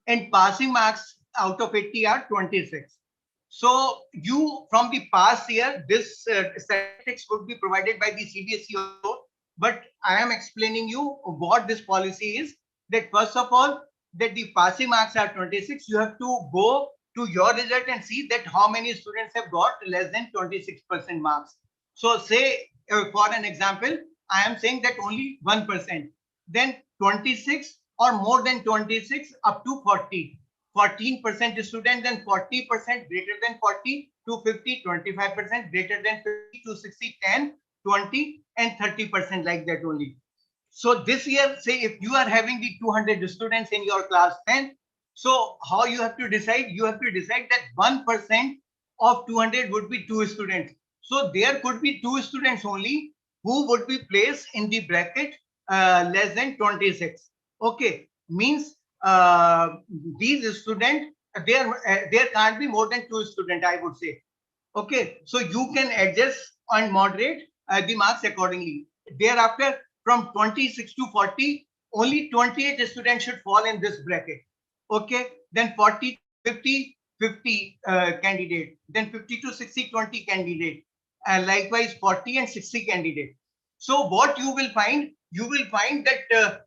[SPEAKER 2] and passing marks out of 80 are 26. So you from the past year, this statistics would be provided by the CBSE also, but I am explaining you what this policy is. That first of all, that the passing marks are 26. You have to go to your result and see that how many students have got less than 26% marks. So say for an example, I am saying that only 1%, then 26 or more than 26 up to 40. 14% student, then 40% greater than 40 to 50, 25% greater than 50 to 60, 10, 20, and 30% like that only. So this year, say if you are having the 200 students in your class 10, so how you have to decide? You have to decide that 1% of 200 would be 2 students. So there could be 2 students only who would be placed in the bracket less than 26. Okay, means these students, there can't be more than 2 students, I would say. Okay, so you can adjust and moderate the marks accordingly. Thereafter, from 26 to 40, only 28 students should fall in this bracket. Okay, then 40, 50, 50 candidate, then 50 to 60, 20 candidate, and likewise 40 and 60 candidate. So what you will find you will find that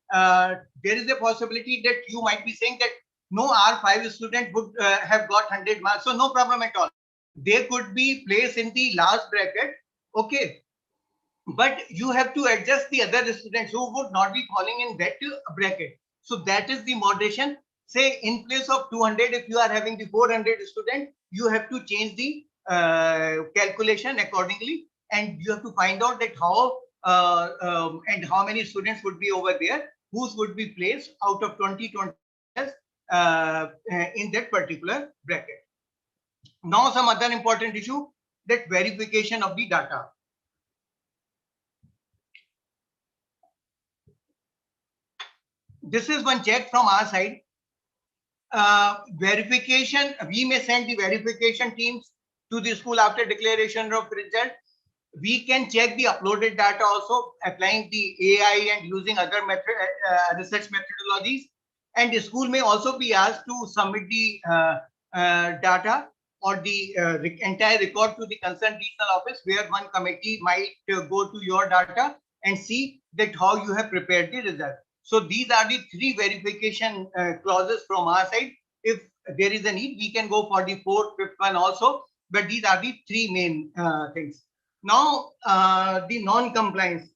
[SPEAKER 2] there is a possibility that you might be saying that no, our 5 students would have got 100 marks. So no problem at all. They could be placed in the last bracket. Okay. But you have to adjust the other students who would not be falling in that bracket. So that is the moderation. Say in place of 200, if you are having the 400 student, you have to change the calculation accordingly, and you have to find out that how and how many students would be over there, whose would be placed out of 20 in that particular bracket. Now some other important issue, that verification of the data. This is one check from our side. Verification, we may send the verification teams to the school after declaration of result. We can check the uploaded data also, applying the AI and using other method, research methodologies. And the school may also be asked to submit the data or the entire record to the concerned regional office, where one committee might go to your data and see that how you have prepared the result. So these are the 3 verification clauses from our side. If there is a need, we can go for the 4th, 5th one also, but these are the 3 main things. Now, the non-compliance.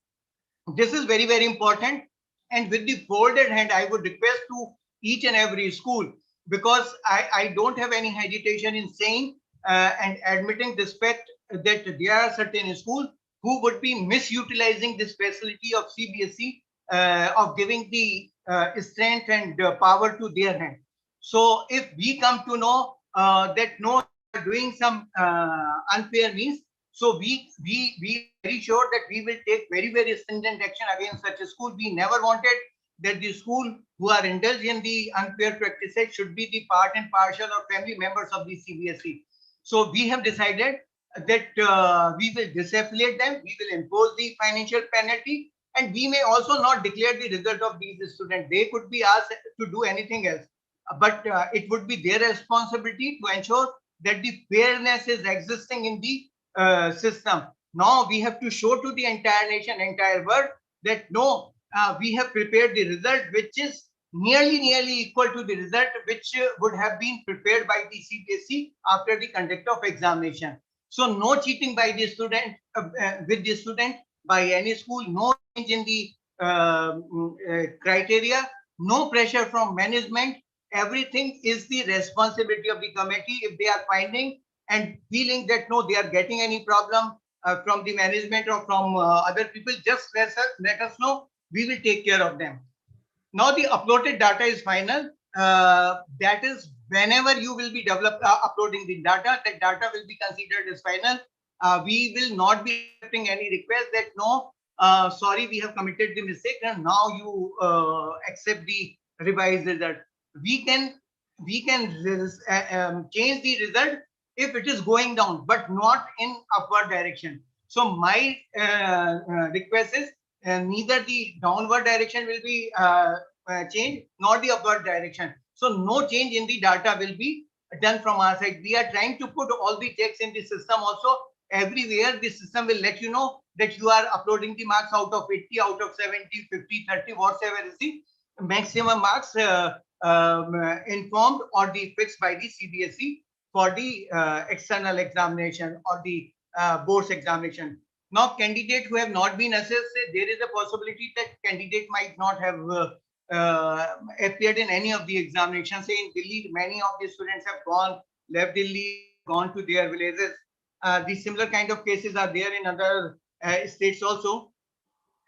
[SPEAKER 2] This is very, very important. And with the folded hand, I would request to each and every school, because I don't have any hesitation in saying and admitting this fact that there are certain schools who would be misutilizing this facility of CBSE, of giving the strength and power to their hand. So if we come to know that no, doing some unfair means, so we very sure that we will take very, very stringent action against such a school. We never wanted that the school who are indulged in the unfair practices should be the part and parcel or family members of the CBSE. So we have decided that we will disaffiliate them, we will impose the financial penalty, and we may also not declare the result of these students. They could be asked to do anything else, but it would be their responsibility to ensure that the fairness is existing in the system. Now we have to show to the entire nation, entire world, that no, we have prepared the result which is nearly equal to the result which would have been prepared by the CBSE after the conduct of examination. So no cheating by the student with the student by any school, no change in the criteria, no pressure from management. Everything is the responsibility of the committee. If they are finding and feeling that no, they are getting any problem from the management or from other people, just let us know. We will take care of them. Now the uploaded data is final. That is, whenever you will be uploading the data, that data will be considered as final. We will not be accepting any request that no, sorry, we have committed the mistake and now you accept the revised result. We can change the result if it is going down, but not in upward direction. So my request is neither the downward direction will be changed nor the upward direction. So no change in the data will be done from our side. We are trying to put all the checks in the system also. Everywhere the system will let you know that you are uploading the marks out of 80, out of 70, 50, 30, whatever is the maximum marks informed or the fixed by the CBSE for the external examination or the board's examination. Now, candidate who have not been assessed, there is a possibility that candidate might not have appeared in any of the examinations. Say in Delhi, many of the students have left Delhi, gone to their villages. The similar kind of cases are there in other states also.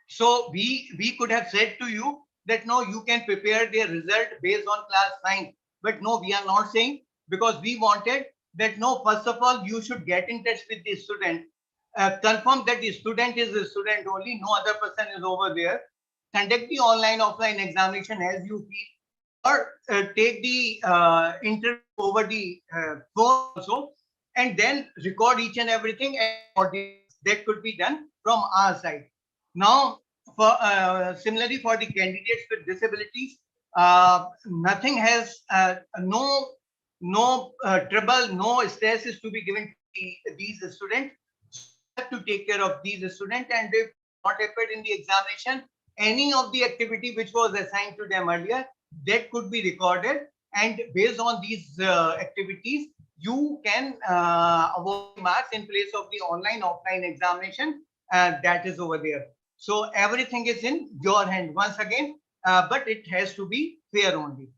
[SPEAKER 2] So we could have said to you that no, you can prepare their result based on class 9. But no, we are not saying, because we wanted that no, first of all, you should get in touch with the student. Confirm that the student is a student only, no other person is over there. Conduct the online offline examination as you feel, or take the interview over the phone also, and then record each and everything, and that could be done from our side. Now, for similarly for the candidates with disabilities, nothing has no trouble, no stress is to be given to these students. To take care of these students, and if not appeared in the examination, any of the activity which was assigned to them earlier, that could be recorded, and based on these activities, you can award marks in place of the online offline examination that is over there. So everything is in your hand once again, but it has to be fair only.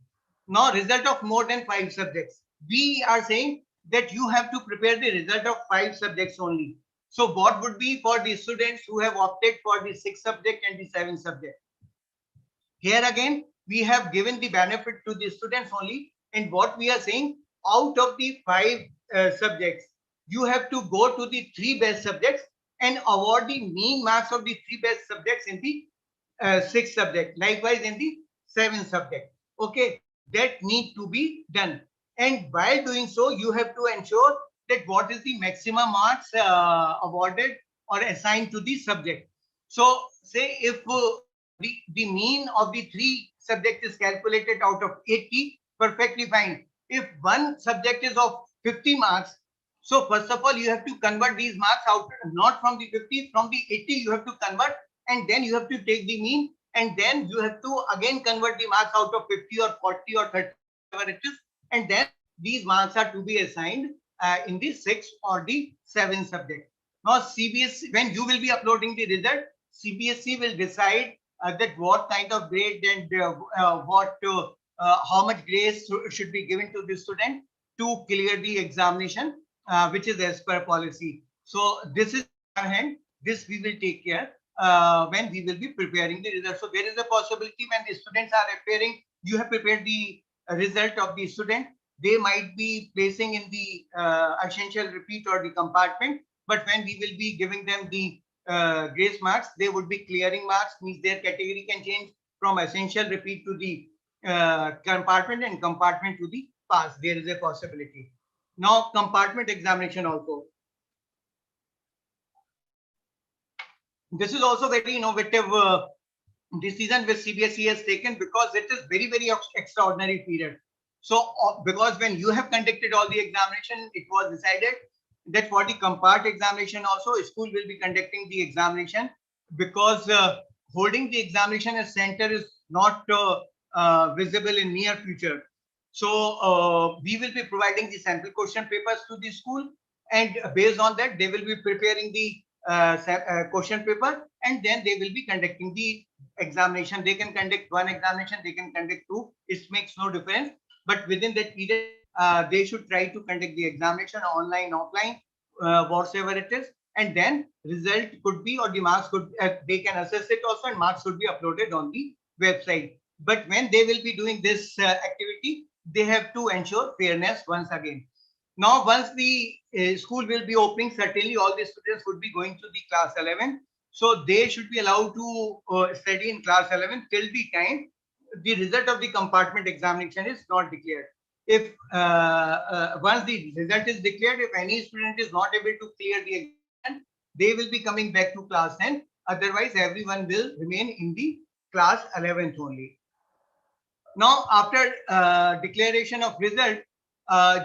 [SPEAKER 2] Now, result of more than 5 subjects. We are saying that you have to prepare the result of 5 subjects only. So what would be for the students who have opted for the 6 subject and the 7 subject? Here again, we have given the benefit to the students only. And what we are saying, out of the 5 subjects, you have to go to the 3 best subjects and award the mean marks of the 3 best subjects in the 6 subject. Likewise in the 7 subject. Okay, that need to be done. And while doing so, you have to ensure that what is the maximum marks awarded or assigned to the subject. So say if the mean of the 3 subject is calculated out of 80, perfectly fine. If one subject is of 50 marks, so first of all, you have to convert these marks out, not from the 50, from the 80 you have to convert, and then you have to take the mean, and then you have to again convert the marks out of 50 or 40 or 30, whatever it is, and then these marks are to be assigned in the 6 or the 7 subject. Now CBSE, when you will be uploading the result, CBSE will decide that what kind of grade and how much grace should be given to the student to clear the examination, which is as per policy. So this is our hand. This we will take care when we will be preparing the result. So there is a possibility when the students are appearing, you have prepared the result of the student, they might be placing in the essential repeat or the compartment, but when we will be giving them the grace marks, they would be clearing marks, means their category can change from essential repeat to the compartment, and compartment to the pass. There is a possibility. Now compartment examination also. This is also very innovative decision which CBSE has taken, because it is very, very extraordinary period. So because when you have conducted all the examination, it was decided that for the compart examination also, school will be conducting the examination, because holding the examination as center is not visible in near future. So we will be providing the sample question papers to the school, and based on that they will be preparing the question paper, and then they will be conducting the examination. They can conduct one examination, they can conduct 2, it makes no difference, but within that period they should try to conduct the examination online, offline, whatever it is, and then result could be, or the marks could they can assess it also, and marks could be uploaded on the website. But when they will be doing this activity, they have to ensure fairness once again. Now once the school will be opening, certainly all the students would be going to the class 11, so they should be allowed to study in class 11 till the time the result of the compartment examination is not declared. If once the result is declared, if any student is not able to clear the exam, they will be coming back to class 10. Otherwise, everyone will remain in the class 11th only. Now, after declaration of result,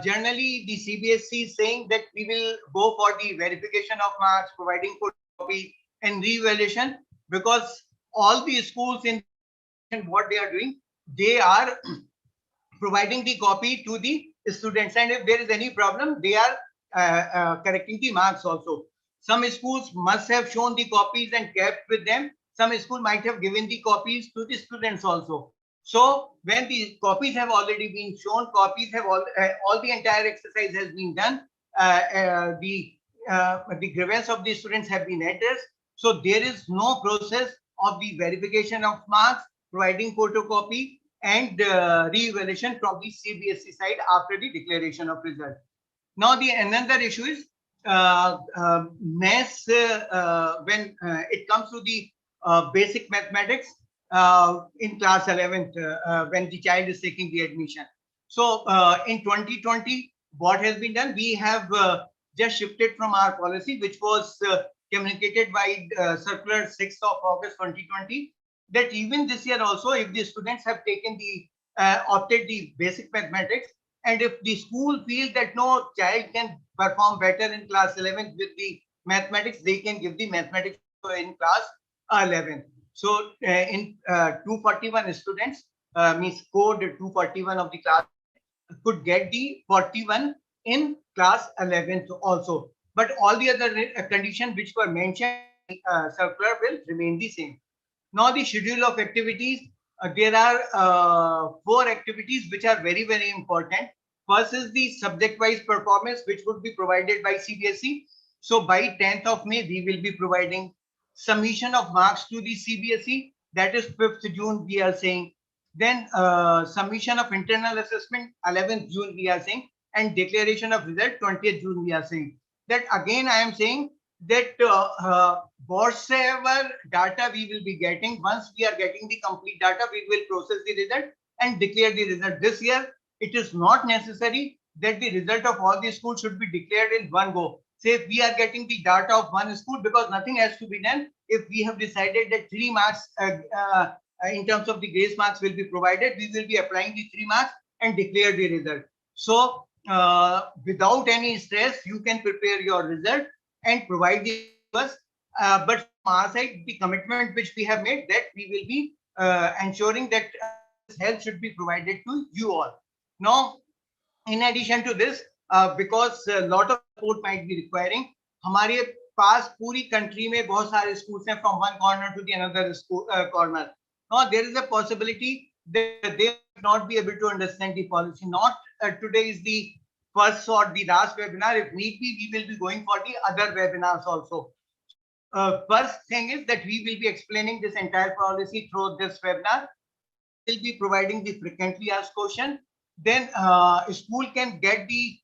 [SPEAKER 2] generally the CBSE is saying that we will go for the verification of marks, providing photocopy and re-evaluation, because all the schools in what they are doing, they are providing the copy to the students, and if there is any problem, they are correcting the marks also. Some schools must have shown the copies and kept with them. Some school might have given the copies to the students also. So when the copies have already been shown, copies have all the entire exercise has been done, the grievance of the students have been addressed. So there is no process of the verification of marks, providing photocopy and re-evaluation from the CBSE side after the declaration of result. Now the another issue is maths, when it comes to the basic mathematics in class 11th, when the child is taking the admission. So in 2020, what has been done, we have just shifted from our policy, which was communicated by circular 6th of August 2020, that even this year also, if the students have taken the opted the basic mathematics, and if the school feels that no child can perform better in class 11th with the mathematics, they can give the mathematics in class 11th. So in 241 students, means code 241 of the class could get the 41 in class 11th also. But all the other conditions which were mentioned circular will remain the same. Now the schedule of activities, there are 4 activities which are very, very important. First is the subject-wise performance, which would be provided by CBSE. So by 10th of May, we will be providing submission of marks to the CBSE. That is 5th June, we are saying. Then submission of internal assessment, 11th June, we are saying. And declaration of result, 20th June, we are saying. That again, I am saying that whatever data we will be getting, once we are getting the complete data, we will process the result and declare the result. This year, it is not necessary that the result of all the schools should be declared in one go. Say if we are getting the data of one school, because nothing has to be done. If we have decided that 3 marks in terms of the grace marks will be provided, we will be applying the 3 marks and declare the result. So without any stress, you can prepare your result and provide the us. But from our side, the commitment which we have made, that we will be ensuring that help should be provided to you all. Now, in addition to this, because a lot of support might be requiring, हमारे पास पूरी country में बहुत सारे schools हैं from one corner to the another school, corner. Now, there is a possibility that they might not be able to understand the policy. Not today is the first or the last webinar. If need be, we will be going for the other webinars also. First thing is that we will be explaining this entire policy through this webinar. We'll be providing the frequently asked question. Then school can get the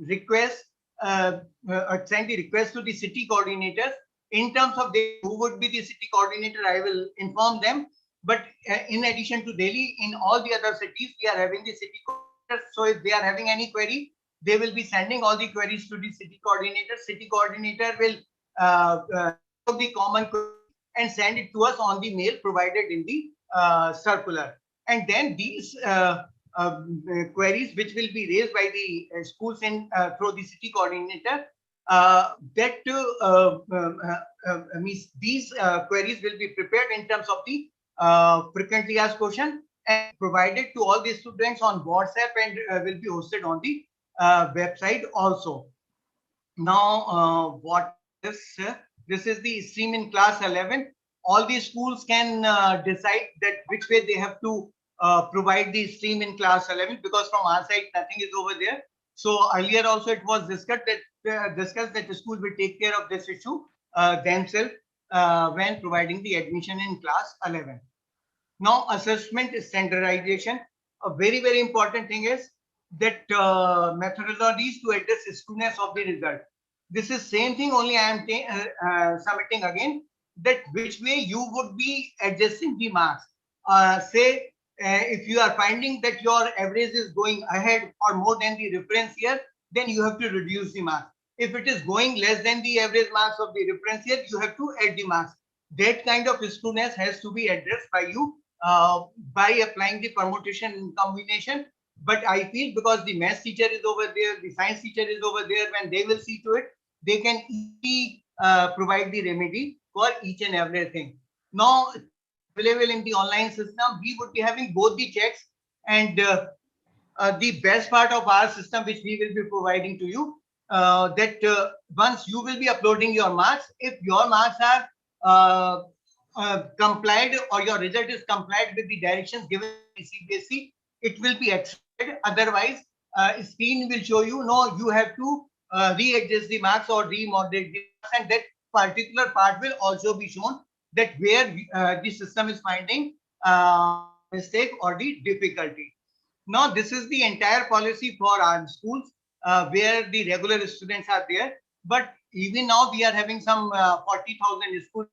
[SPEAKER 2] request, send the request to the city coordinators. In terms of who would be the city coordinator, I will inform them. But in addition to Delhi, in all the other cities, we are having the city coordinators. So if they are having any query, they will be sending all the queries to the city coordinator. City coordinator will the common query and send it to us on the mail provided in the circular. And then these queries which will be raised by the schools in through the city coordinator, means these queries will be prepared in terms of the frequently asked question and provided to all the students on WhatsApp and will be hosted on the website also. Now, what is this is the stream in class 11. All the schools can decide that which way they have to provide the stream in class 11, because from our side nothing is over there. So earlier also it was discussed that the schools will take care of this issue themselves when providing the admission in class 11. Now, assessment standardization. A very, very important thing is that methodologies to address skewness of the result. This is same thing, only I am submitting again, that which way you would be adjusting the marks. Say if you are finding that your average is going ahead or more than the reference year, then you have to reduce the marks. If it is going less than the average marks of the reference year, you have to add the marks. That kind of skewness has to be addressed by you by applying the permutation in combination. But I feel because the math teacher is over there, the science teacher is over there, when they will see to it, they can easily provide the remedy for each and everything. Now, available in the online system, we would be having both the checks, and the best part of our system, which we will be providing to you, that once you will be uploading your marks, if your marks are complied or your result is complied with the directions given by CBSE, it will be accepted. Otherwise, screen will show you, no, you have to readjust the marks or remoderate the marks, and that particular part will also be shown, that where the system is finding mistake or the difficulty. Now, this is the entire policy for our schools where the regular students are there. But even now, we are having some 40,000 school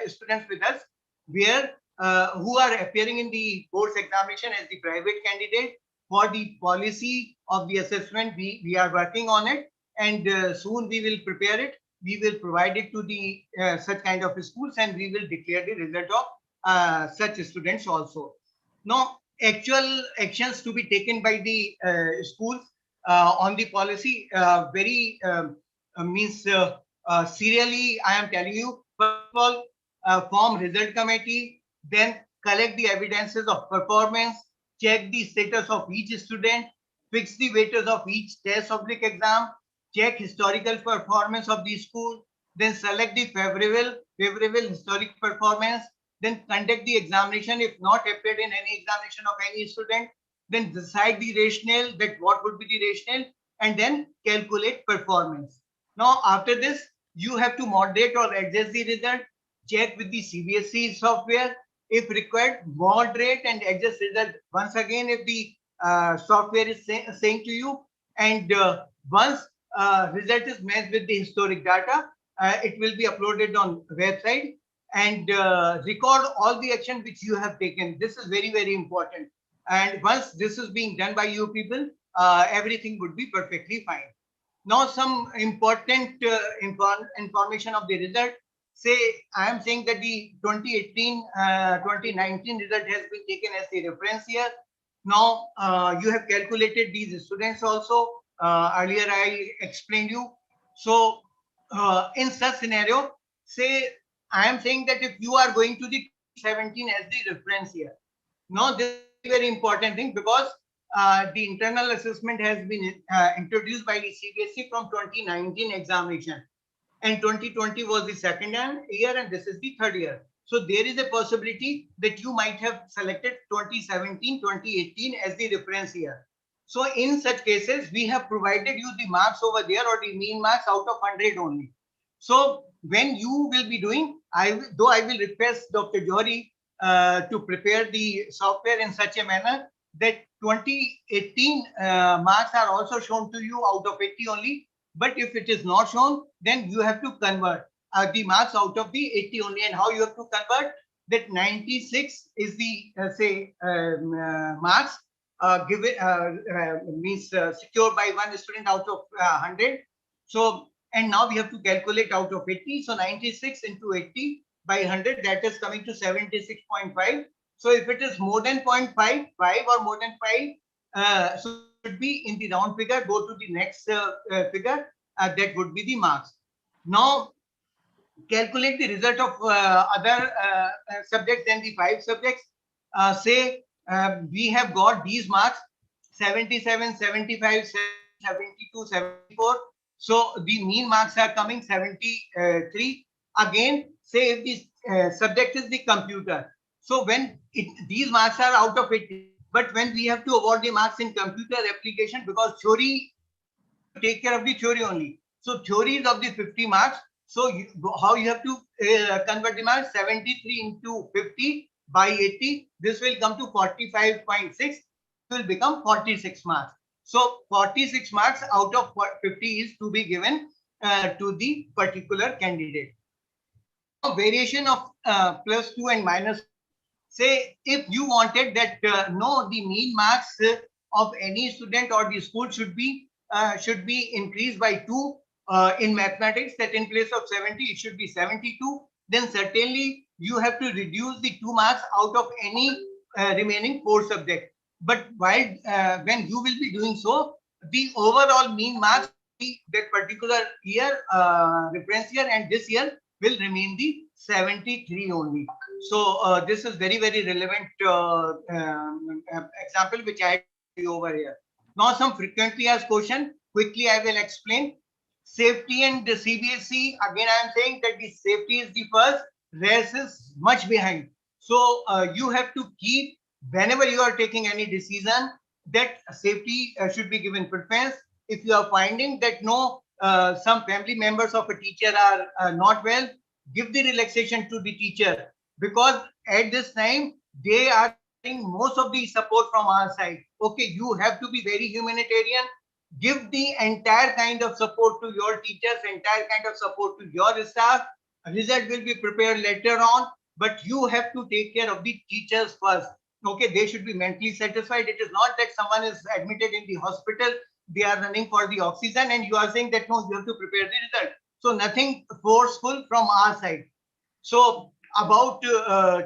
[SPEAKER 2] students with us, where who are appearing in the board's examination as the private candidate. For the policy of the assessment, we are working on it, and soon we will prepare it. We will provide it to the such kind of schools, and we will declare the result of such students also. Now, actual actions to be taken by the schools on the policy means serially, I am telling you, first of all, form result committee, then collect the evidences of performance, check the status of each student, fix the weightage of each test oblique exam, check historical performance of the school, then select the favorable historic performance, then conduct the examination if not appeared in any examination of any student, then decide the rationale, that what would be the rationale, and then calculate performance. Now, after this, you have to moderate or adjust the result, check with the CBSE software. If required, moderate and adjust result once again if the software is saying to you. And once result is matched with the historic data, it will be uploaded on website, and record all the action which you have taken. This is very, very important. And once this is being done by you people, everything would be perfectly fine. Now, some important information of the result. Say, I am saying that the 2018-2019 result has been taken as the reference year. Now, you have calculated these students also. Earlier, I explained you. So, in such scenario, say, I am saying that if you are going to the 17 as the reference year. Now, this is a very important thing, because the internal assessment has been introduced by the CBSE from 2019 examination, and 2020 was the second year, and this is the third year. So there is a possibility that you might have selected 2017, 2018 as the reference year. So in such cases, we have provided you the marks over there, or the mean marks out of 100 only. So when you will be doing, I will request Dr. Johri to prepare the software in such a manner that 2018 marks are also shown to you out of 80 only. But if it is not shown, then you have to convert the marks out of the 80 only. And how you have to convert? That 96 is the marks given means secured by one student out of 100. So, and now we have to calculate out of 80. So 96 into 80 by 100, that is coming to 76.5. So if it is more than 0.5 or more than 5, so it should be in the round figure. Go to the next figure. That would be the marks. Now, calculate the result of other subjects than the 5 subjects. Say we have got these marks 77, 75, 72, 74. So the mean marks are coming 73. Again, say if this subject is the computer. So when these marks are out of it, but when we have to award the marks in computer application, because theory, take care of the theory only. So theory is of the 50 marks. So how you have to convert the marks? 73 into 50 by 80. This will come to 45.6. Will become 46 marks. So 46 marks out of 50 is to be given to the particular candidate. Now, variation of +2 and -2. Say if you wanted that no, the mean marks of any student or the school should be increased by 2 in mathematics, that in place of 70 it should be 72, then certainly you have to reduce the 2 marks out of any remaining 4 subjects. But while when you will be doing so, the overall mean marks that particular year, reference year, and this year will remain the 73 only. So this is very, very relevant example which I have over here. Now some frequently asked question. Quickly I will explain. Safety and the CBSE. Again I am saying that the safety is the first, rest is much behind. So you have to keep, whenever you are taking any decision, that safety should be given preference. If you are finding that no, some family members of a teacher are not well, give the relaxation to the teacher, because at this time they are getting most of the support from our side. Okay, you have to be very humanitarian. Give the entire kind of support to your teachers, entire kind of support to your staff. A result will be prepared later on, but you have to take care of the teachers first. Okay, they should be mentally satisfied. It is not that someone is admitted in the hospital, they are running for the oxygen, and you are saying that no, you have to prepare the result. So nothing forceful from our side. So about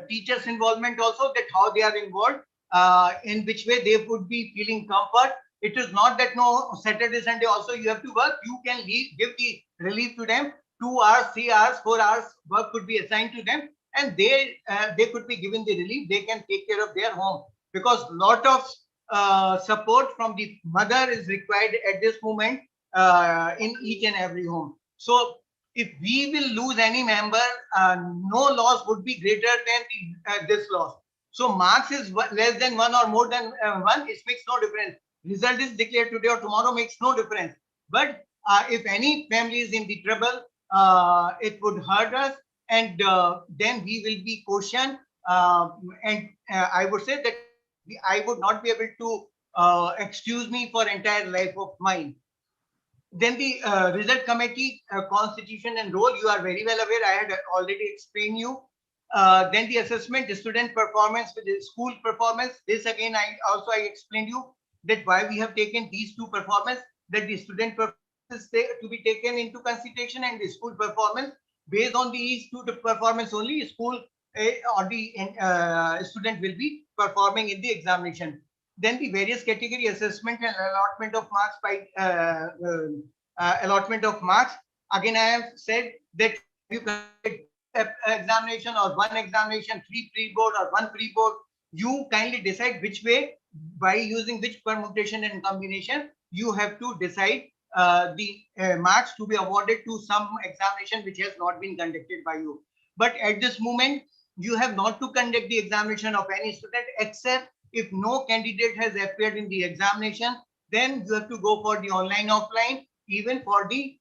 [SPEAKER 2] teachers' involvement also, that how they are involved, in which way they would be feeling comfort. It is not that no, Saturday, Sunday also you have to work. You can leave, give the relief to them. 2 hours, 3 hours, 4 hours work could be assigned to them, and they could be given the relief. They can take care of their home, because lot of support from the mother is required at this moment in each and every home. So if we will lose any member, no loss would be greater than this loss. So marks is less than 1 or more than 1, it makes no difference. Result is declared today or tomorrow makes no difference. But if any family is in the trouble, it would hurt us, and then we will be cautioned. And I would say that I would not be able to excuse me for entire life of mine. Then the result committee constitution and role, you are very well aware. I had already explained you. Then the assessment, the student performance with the school performance. This again, I explained you that why we have taken these two performance, that the student performance is to be taken into consideration, and the school performance. Based on these two performance only, school or the student will be performing in the examination. Then the various category assessment and allotment of marks by allotment of marks. Again, I have said that you can examination or one examination, 3 pre-board or 1 pre-board. You kindly decide which way, by using which permutation and combination you have to decide the marks to be awarded to some examination which has not been conducted by you. But at this moment, you have not to conduct the examination of any student, except if no candidate has appeared in the examination, then you have to go for the online, offline, even for the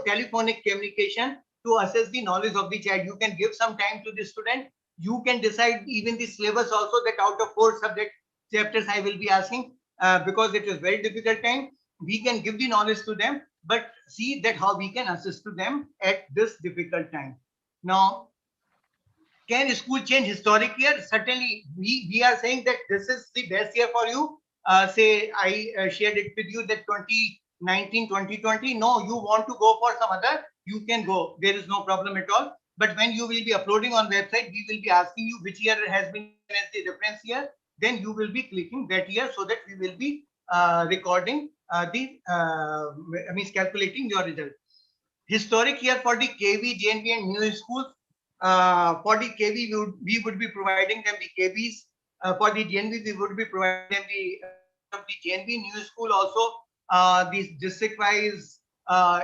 [SPEAKER 2] telephonic communication to assess the knowledge of the child. You can give some time to the student. You can decide even the syllabus also, that out of 4 subject chapters I will be asking, because it is very difficult time. We can give the knowledge to them, but see that how we can assist to them at this difficult time. Now, can school change historic year? Certainly, we are saying that this is the best year for you. Say I shared it with you that 2019, 2020. No, you want to go for some other, you can go. There is no problem at all. But when you will be uploading on website, we will be asking you which year has been as the reference year. Then you will be clicking that year, so that we will be recording calculating your result. Historic year for the KV, JNV and new schools. For the KV, we would be providing them the KVs. For the JNV, we would be providing them the JNV new school also, these district-wise,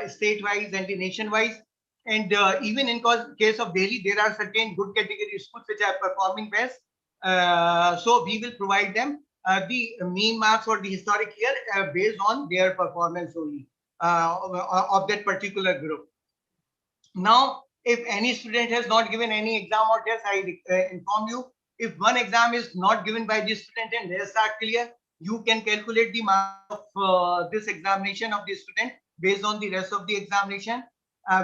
[SPEAKER 2] state-wise, and the nation-wise. And even in case of Delhi, there are certain good category schools which are performing best. So we will provide them the mean marks for the historic year based on their performance only of that particular group. Now, if any student has not given any exam or test, I inform you, if one exam is not given by the student and rest are clear, you can calculate the mark of this examination of the student based on the rest of the examination.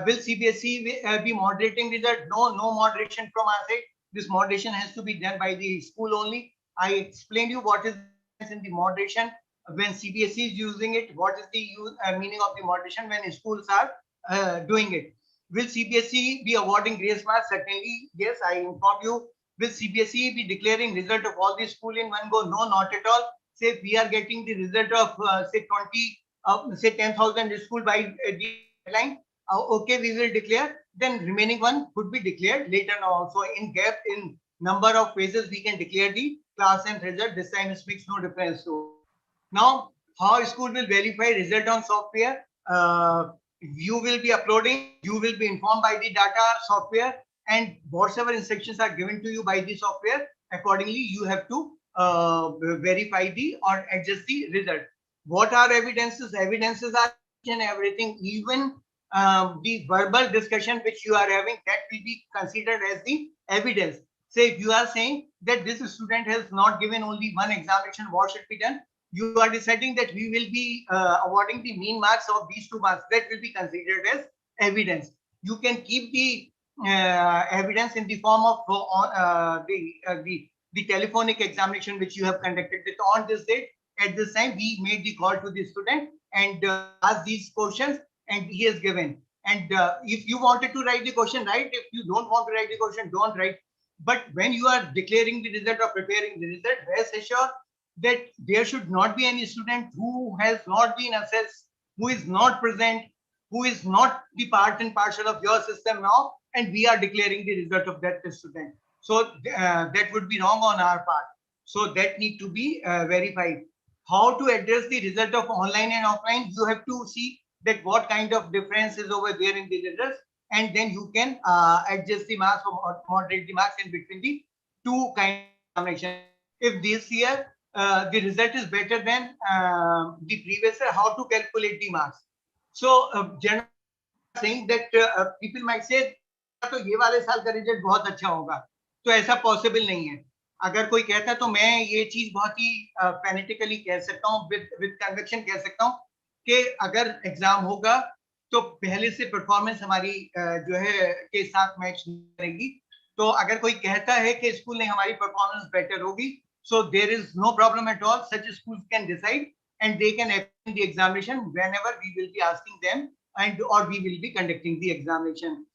[SPEAKER 2] Will CBSE be moderating result? No, no moderation from our side. This moderation has to be done by the school only. I explained you what is in the moderation when CBSE is using it. What is the meaning of the moderation when schools are doing it? Will CBSE be awarding grace marks? Certainly, yes. I inform you. Will CBSE be declaring result of all the school in one go? No, not at all. Say if we are getting the result of say 10,000 school by the deadline, okay, we will declare. Then remaining one could be declared later on. So in gap in number of phases, we can declare the class and result. This time it makes no difference. So now, how school will verify result on software? You will be uploading. You will be informed by the data software, and whatever instructions are given to you by the software, accordingly you have to verify the or adjust the result. What are evidences? Evidences are each and everything, even the verbal discussion which you are having, that will be considered as the evidence. Say if you are saying that this student has not given only one examination, what should be done? You are deciding that we will be awarding the mean marks of these 2 marks. That will be considered as evidence. You can keep the evidence in the form of the telephonic examination which you have conducted with on this date. At this time, we made the call to the student and asked these questions, and he has given. And if you wanted to write the question, write. If you don't want to write the question, don't write. But when you are declaring the result or preparing the result, rest assured that there should not be any student who has not been assessed, who is not present, who is not the part and parcel of your system now, and we are declaring the result of that student. So that would be wrong on our part. So that need to be verified. How to address the result of online and offline? You have to see that what kind of difference is over there in the results, and then you can adjust the marks or moderate the marks in between the two kind of examination. If this year the result is better than the previous year, how to calculate the marks? So generally saying that people might say तो ये वाले साल का result बहुत अच्छा होगा, तो ऐसा पॉसिबल नहीं है. अगर कोई कहता है तो मैं ये चीज बहुत ही फैनेटिकली कह सकता हूँ, विद कन्विक्शन कह सकता हूँ कि अगर एग्जाम होगा तो पहले से परफॉर्मेंस हमारी जो है के साथ मैच करेगी. तो अगर कोई कहता है कि स्कूल ने हमारी परफॉर्मेंस बेटर होगी, so there is no problem at all. Such schools can decide and they can attend the examination whenever we will be asking them, and or we will be conducting the examination.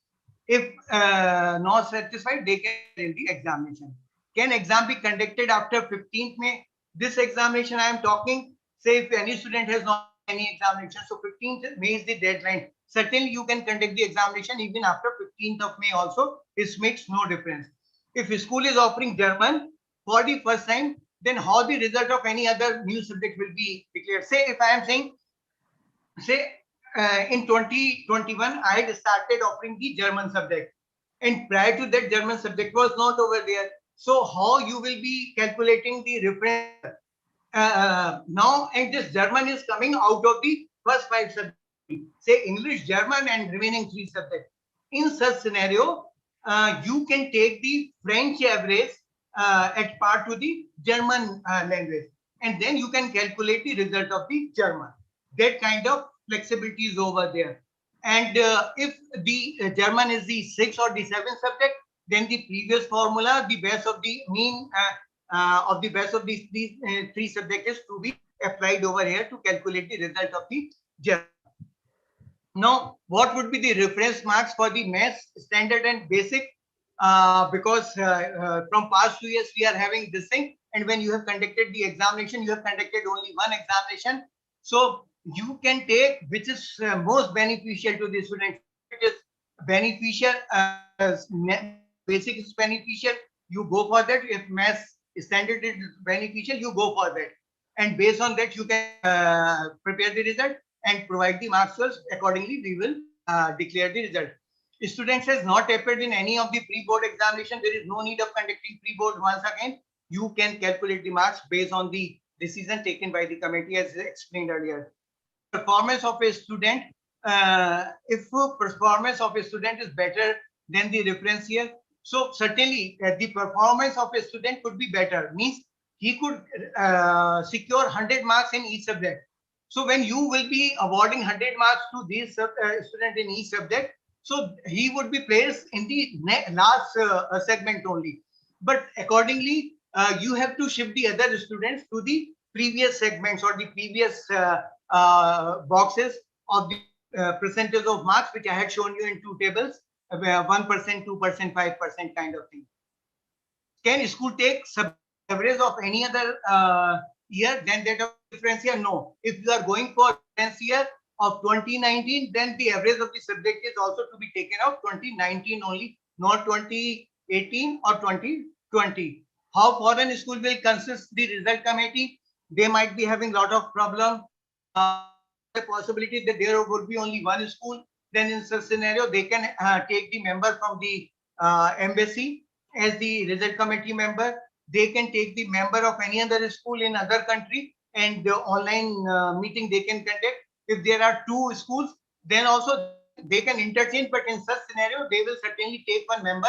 [SPEAKER 2] If not satisfied, they can attend the examination. Can exam be conducted after 15th May? This examination I am talking, say if any student has not any examination, so 15th May is the deadline. Certainly you can conduct the examination even after 15th of May also. This makes no difference. If a school is offering German for the first time, then how the result of any other new subject will be declared? Say if I am saying, say in 2021, I had started offering the German subject, and prior to that German subject was not over there. So how you will be calculating the reference now, and this German is coming out of the first 5 subjects, say English, German and remaining 3 subjects. In such scenario, you can take the French average at par to the German language, and then you can calculate the result of the German. That kind of flexibility is over there. And if the German is the 6th or the 7th subject, then the previous formula, the base of the mean of the base of these 3 subjects is to be applied over here to calculate the result of the German. Now, what would be the reference marks for the maths, standard and basic? Because from past 2 years we are having this thing, and when you have conducted the examination, you have conducted only one examination. So you can take which is most beneficial to the student. It is beneficial, basic is beneficial, you go for that. If maths standard is beneficial, you go for that, and based on that you can prepare the result and provide the marks to us. Accordingly we will declare the result. Students has not appeared in any of the pre-board examination, there is no need of conducting pre-board. Once again, you can calculate the marks based on the decision taken by the committee as explained earlier. Performance of a student, if performance of a student is better than the reference year, so certainly the performance of a student could be better, means he could secure 100 marks in each subject. So when you will be awarding 100 marks to this student in each subject, so he would be placed in the last segment only. But accordingly, you have to shift the other students to the previous segments or the previous boxes of the percentage of marks, which I had shown you in 2 tables, 1%, 2%, 5% kind of thing. Can school take average of any other year than that of reference year? No. If you are going for reference year of 2019, then the average of the subject is also to be taken of 2019 only, not 2018 or 2020. How foreign school will consist the result committee? They might be having a lot of problem. The possibility that there would be only one school, then in such scenario they can take the member from the embassy as the result committee member. They can take the member of any other school in other country, and the online meeting they can conduct. If there are 2 schools, then also they can interchange, but in such scenario they will certainly take one member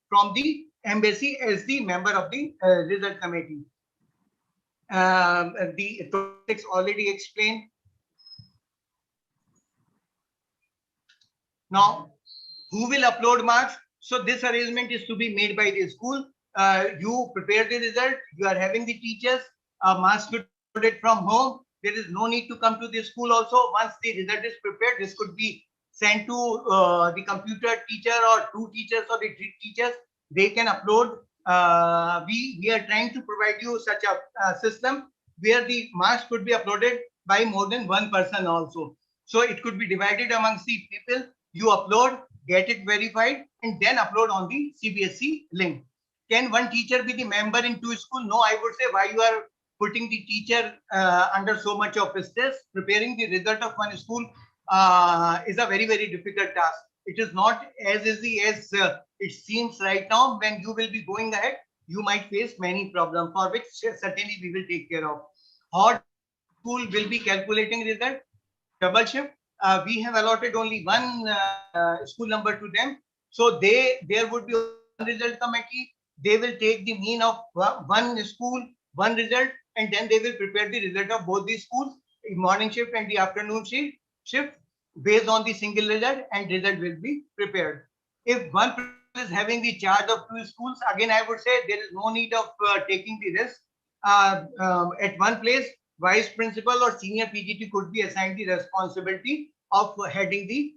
[SPEAKER 2] from the embassy as the member of the result committee. The topics already explained. Now, who will upload marks? So this arrangement is to be made by the school. You prepare the result, you are having the teachers, marks could be uploaded from home. There is no need to come to the school also. Once the result is prepared, this could be sent to the computer teacher or 2 teachers or the 3 teachers. They can upload. We are trying to provide you such a system where the marks could be uploaded by more than one person also. So it could be divided amongst the people. You upload, get it verified, and then upload on the CBSE link. Can one teacher be the member in two schools? No, I would say why you are putting the teacher under so much of stress. Preparing the result of one school is a very, very difficult task. It is not as easy as it seems right now. When you will be going ahead, you might face many problems for which certainly we will take care of. How school will be calculating result? Double shift. We have allotted only one school number to them. So there would be one result committee. They will take the mean of one school, one result, and then they will prepare the result of both the schools, the morning shift and the afternoon shift based on the single result, and result will be prepared. If one person is having the charge of two schools, again I would say there is no need of taking the risk. At one place, vice principal or senior PGT could be assigned the responsibility of heading the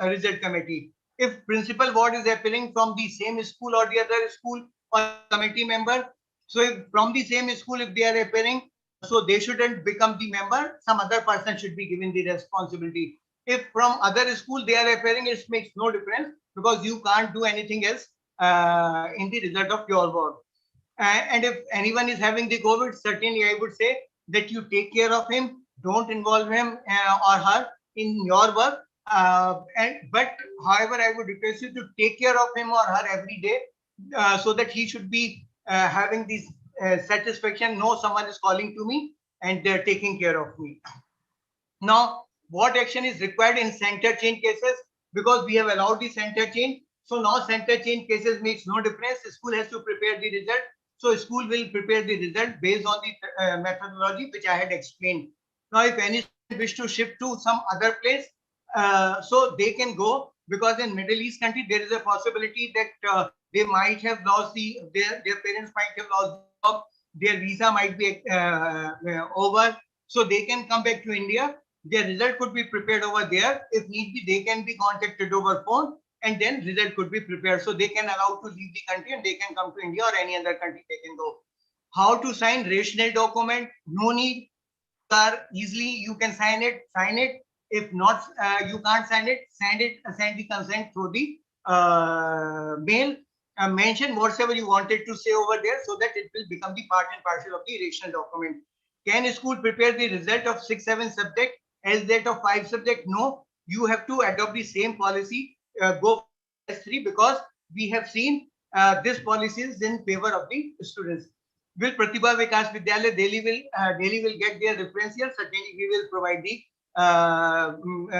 [SPEAKER 2] result committee. If principal ward is appearing from the same school or the other school or committee member, so if from the same school, if they are appearing, so they shouldn't become the member, some other person should be given the responsibility. If from other school they are appearing, it makes no difference because you can't do anything else in the result of your work. And if anyone is having the COVID, certainly I would say that you take care of him, don't involve him or her in your work. But however, I would request you to take care of him or her every day so that he should be having this satisfaction. No, someone is calling to me and they're taking care of me. Now, what action is required in center change cases? Because we have allowed the center change. So now center change cases makes no difference. The school has to prepare the result. So school will prepare the result based on the methodology which I had explained. Now, if any wish to shift to some other place, so they can go, because in Middle East country there is a possibility that they might have lost their parents might have lost the job, their visa might be over, so they can come back to India. Their result could be prepared over there. If need be, they can be contacted over phone, and then result could be prepared. So they can allow to leave the country and they can come to India or any other country they can go. How to sign rational document? No need. Easily you can sign it. If not, you can't sign it. Send the consent through the mail. Mention whatever you wanted to say over there so that it will become the part and parcel of the rational document. Can school prepare the result of 6-7 subject as that of 5 subject? No, you have to adopt the same policy. Go S3, because we have seen this policy is in favor of the students. Will Pratibha Vikas Vidyalaya Delhi will get their reference here? Certainly, we will provide the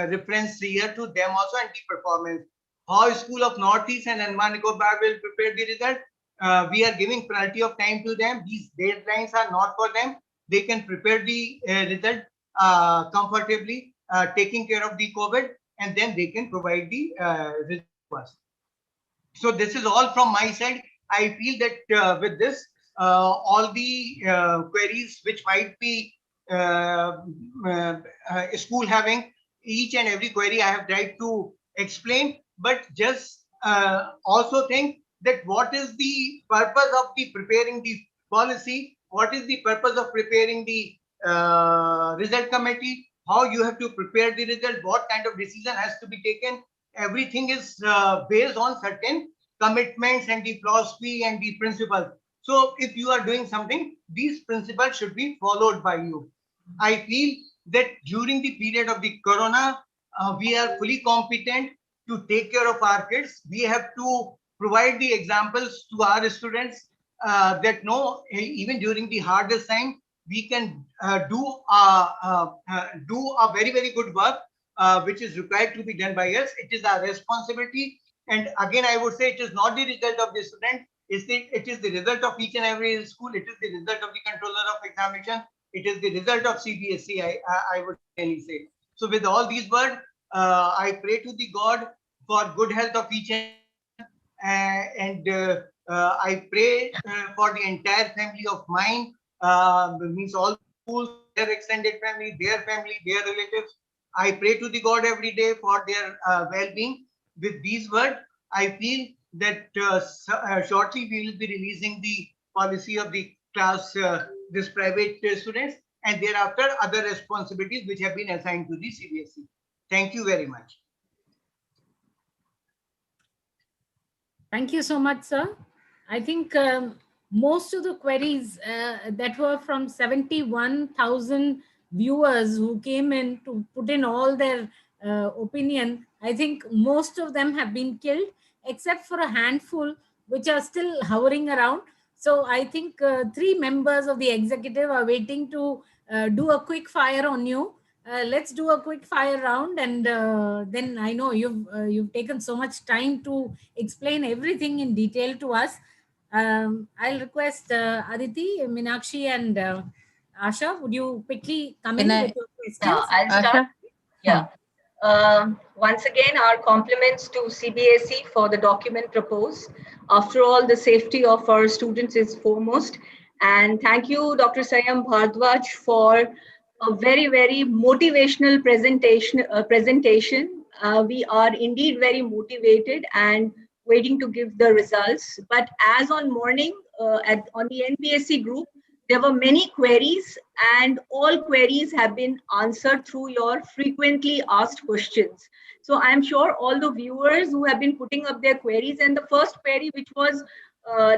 [SPEAKER 2] reference here to them also, and the performance. How School of Northeast and Andaman Nicobar will prepare the result? We are giving plenty of time to them. These deadlines are not for them. They can prepare the result comfortably, taking care of the COVID, and then they can provide the result to us. So this is all from my side. I feel that with this, all the queries which might be school having, each and every query I have tried to explain, but just also think that what is the purpose of the preparing the policy, what is the purpose of preparing the result committee, how you have to prepare the result, what kind of decision has to be taken. Everything is based on certain commitments and the philosophy and the principles. So if you are doing something, these principles should be followed by you. I feel that during the period of the corona, we are fully competent to take care of our kids. We have to provide the examples to our students that no, even during the hardest time, we can do a very, very good work which is required to be done by us. It is our responsibility. And again, I would say it is not the result of the student. It is the result of each and every school. It is the result of the controller of examination. It is the result of CBSE, I would really say. So with all these words, I pray to the God for good health of each and I pray for the entire family of mine, means all schools, their extended family, their relatives. I pray to the God every day for their well-being. With these words, I feel that shortly we will be releasing the policy of the class, this private students, and thereafter other responsibilities which have been assigned to the CBSE. Thank you very much.
[SPEAKER 5] Thank you so much, sir. I think most of the queries that were from 71,000 viewers who came in to put in all their opinion, I think most of them have been killed, except for a handful which are still hovering around. So I think three members of the executive are waiting to do a quick fire on you. Let's do a quick fire round, and then I know you've taken so much time to explain everything in detail to us. I'll request Aditi, Minakshi, and Asha. Would you quickly come in
[SPEAKER 4] Can I-
[SPEAKER 5] with your
[SPEAKER 4] Yeah,
[SPEAKER 5] questions?
[SPEAKER 4] I'll start. Yeah. Once again, our compliments to CBSE for the document proposed. After all, the safety of our students is foremost. And thank you, Dr. Sayam Bhardwaj, for a very, very motivational presentation. We are indeed very motivated and waiting to give the results. But as on morning on the NPSC group, there were many queries, and all queries have been answered through your frequently asked questions. So I'm sure all the viewers who have been putting up their queries, and the first query which was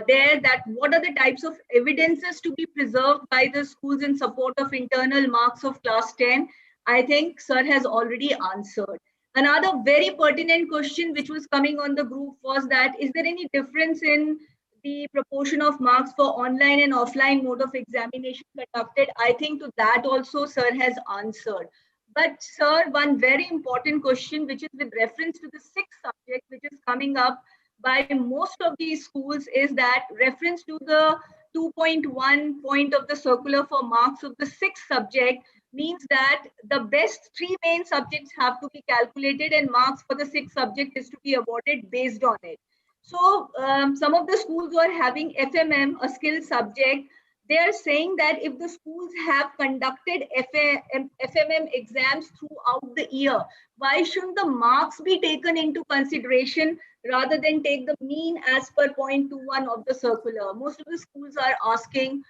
[SPEAKER 4] there, that what are the types of evidences to be preserved by the schools in support of internal marks of class 10, I think sir has already answered. Another very pertinent question which was coming on the group was that, is there any difference in the proportion of marks for online and offline mode of examination conducted? I think to that also sir has answered. But sir, one very important question, which is with reference to the sixth subject, which is coming up by most of these schools, is that reference to the 2.1 point of the circular for marks of the sixth subject means that the best three main subjects have to be calculated and marks for the sixth subject is to be awarded based on it. So some of the schools who are having FMM, a skill subject, they are saying that if the schools have conducted FMM exams throughout the year, why shouldn't the marks be taken into consideration rather than take the mean as per 0.21 of the circular? Most of the schools are asking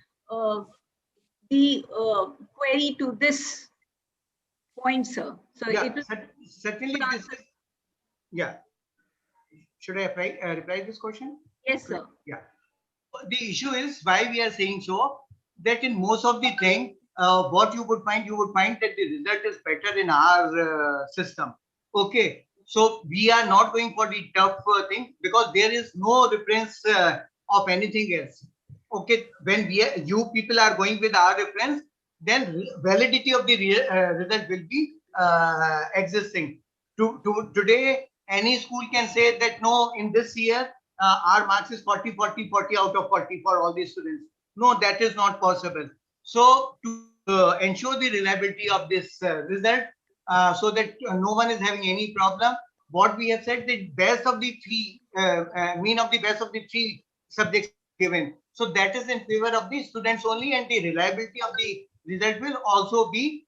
[SPEAKER 4] the query to this point, sir. So
[SPEAKER 2] Yeah,
[SPEAKER 4] it will
[SPEAKER 2] certainly this is, yeah. Should I reply this question?
[SPEAKER 4] yes, sir.
[SPEAKER 2] Yeah. The issue is why we are saying so, that in most of the thing, what you would find that the result is better in our system. Okay. So we are not going for the tough thing because there is no reference of anything else. Okay. When you people are going with our reference, then validity of the result will be existing. Today, any school can say that no, in this year, our marks is 40, 40, 40 out of 40 for all these students. No, that is not possible. So to ensure the reliability of this result, so that no one is having any problem, what we have said, the best of the three, mean of the best of the three subjects given. So that is in favor of the students only, and the reliability of the result will also be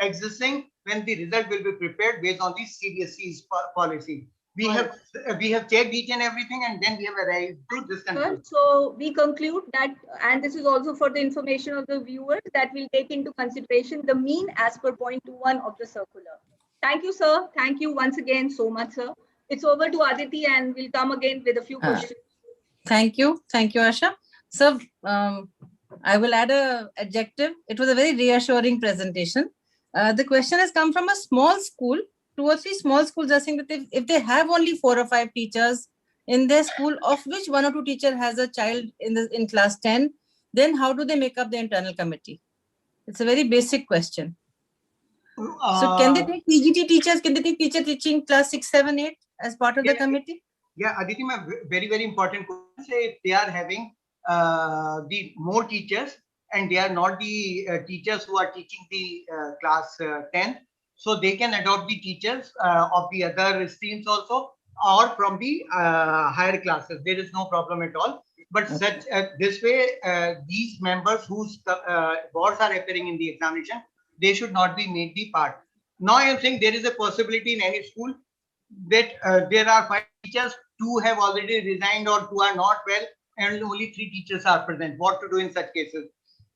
[SPEAKER 2] existing when the result will be prepared based on the CBSE's policy. We have checked each and everything, and then we have arrived to this conclusion.
[SPEAKER 4] So we conclude that, and this is also for the information of the viewers, that we'll take into consideration the mean as per 0.21 of the circular. Thank you, sir. Thank you once again so much, sir. It's over to Aditi, and we'll come again with a few questions.
[SPEAKER 7] Thank you, Asha. So I will add a adjective. It was a very reassuring presentation. The question has come from a small school. 2 or 3 small schools are saying that if they have only 4 or 5 teachers in their school, of which 1 or 2 teacher has a child in class 10, then how do they make up the internal committee? It's a very basic question. So can they take PGT teachers? Can they take teacher teaching class 6, 7, 8 as part of the committee?
[SPEAKER 2] Yeah, Aditi, very, very important question. Say if they are having the more teachers and they are not the teachers who are teaching the class 10, so they can adopt the teachers of the other streams also, or from the higher classes. There is no problem at all. But such this way, these members whose boards are appearing in the examination, they should not be made the part. Now I am saying there is a possibility in any school that there are 5 teachers, 2 have already resigned or 2 are not well, and only 3 teachers are present. What to do in such cases?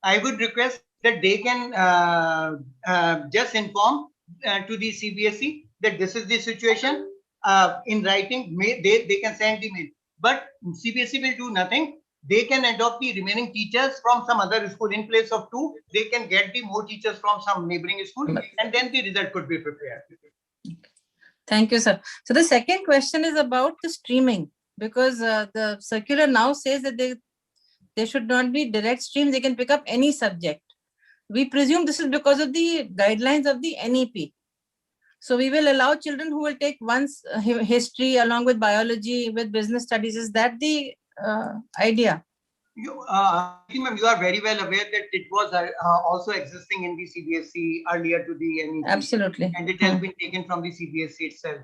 [SPEAKER 2] I would request that they can just inform to the CBSE that this is the situation. in writing, they can send the mail. But CBSE will do nothing. They can adopt the remaining teachers from some other school. In place of 2, they can get the more teachers from some neighboring school, and then the result could be prepared.
[SPEAKER 7] Thank you, sir. So the second question is about the streaming, because the circular now says that they should not be direct stream. They can pick up any subject. We presume this is because of the guidelines of the NEP. So we will allow children who will take once history along with biology, with business studies. Is that the idea?
[SPEAKER 2] You are very well aware that it was also existing in the CBSE earlier to the NEP.
[SPEAKER 7] Absolutely.
[SPEAKER 2] And it has been taken from the CBSE itself.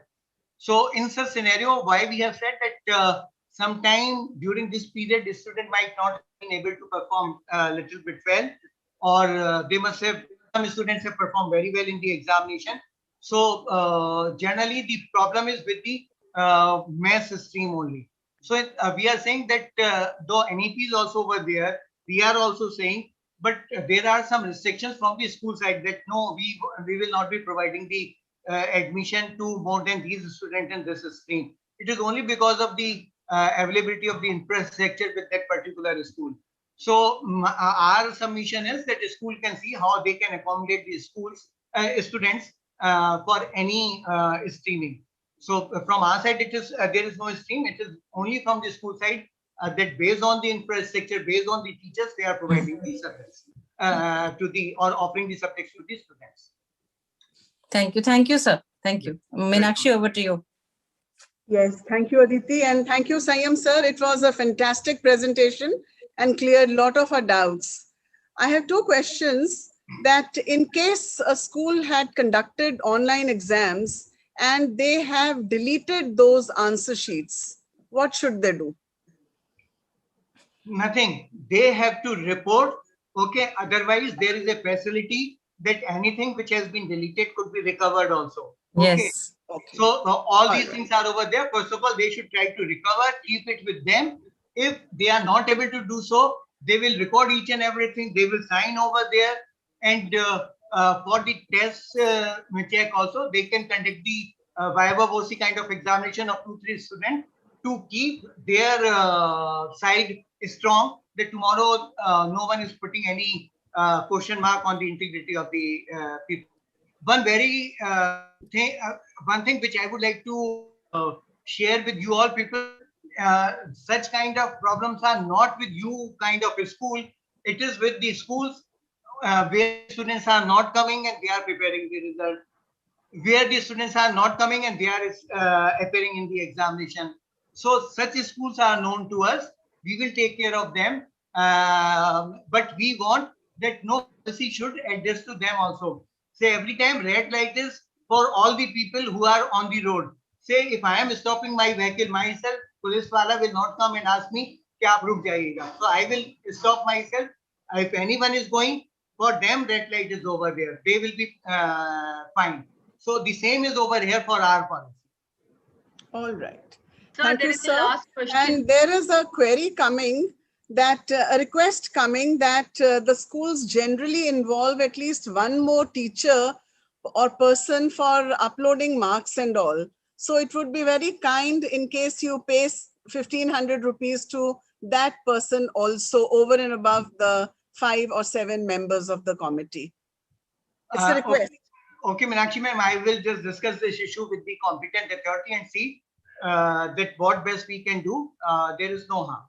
[SPEAKER 2] So in such scenario, why we have said that sometime during this period, the student might not have been able to perform a little bit well, or they must have, some students have performed very well in the examination. So generally the problem is with the mass stream only. So we are saying that though NEP is also over there, we are also saying, but there are some restrictions from the school side that no, we will not be providing the admission to more than these students in this stream. It is only because of the availability of the infrastructure with that particular school. So our submission is that the school can see how they can accommodate the schools students for any streaming. So from our side, it is there is no stream. It is only from the school side that based on the infrastructure, based on the teachers, they are providing the subjects or offering the subjects to the students.
[SPEAKER 7] Thank you, sir. Thank you. Meenakshi, over to you.
[SPEAKER 8] Yes, thank you, Aditi, and thank you, Sanyam sir. It was a fantastic presentation and cleared a lot of our doubts. I have 2 questions. That in case a school had conducted online exams and they have deleted those answer sheets, what should they do?
[SPEAKER 2] Nothing. They have to report. Okay. Otherwise, there is a facility that anything which has been deleted could be recovered also. Okay.
[SPEAKER 7] Yes.
[SPEAKER 8] Okay.
[SPEAKER 2] So all these things are over there. First of all, they should try to recover, keep it with them. If they are not able to do so, they will record each and everything. They will sign over there. And for the test check also, they can conduct the Viva Voce kind of examination of 2-3 students to keep their side strong, that tomorrow no one is putting any question mark on the integrity of the people. One thing which I would like to share with you all people, such kind of problems are not with you kind of a school. It is with the schools where students are not coming and they are preparing the result, where the students are not coming and they are appearing in the examination. So such schools are known to us. We will take care of them. But we want that no policy should adjust to them also. Say every time red light is for all the people who are on the road. Say if I am stopping my vehicle myself, police wala will not come and ask me, "Kya aap ruk jayega?" So I will stop myself. If anyone is going, for them red light is over there. They will be fine. So the same is over here for our policy.
[SPEAKER 8] All right.
[SPEAKER 4] So
[SPEAKER 8] Thank
[SPEAKER 4] there
[SPEAKER 8] you,
[SPEAKER 4] is
[SPEAKER 8] sir.
[SPEAKER 4] the last question.
[SPEAKER 8] And there is a query coming that a request coming that the schools generally involve at least one more teacher or person for uploading marks and all. So it would be very kind in case you pay 1,500 rupees to that person also over and above the 5 or 7 members of the committee. It's a request.
[SPEAKER 2] Okay, Meenakshi ma'am, I will just discuss this issue with the competent authority and see that what best we can do. There is no harm.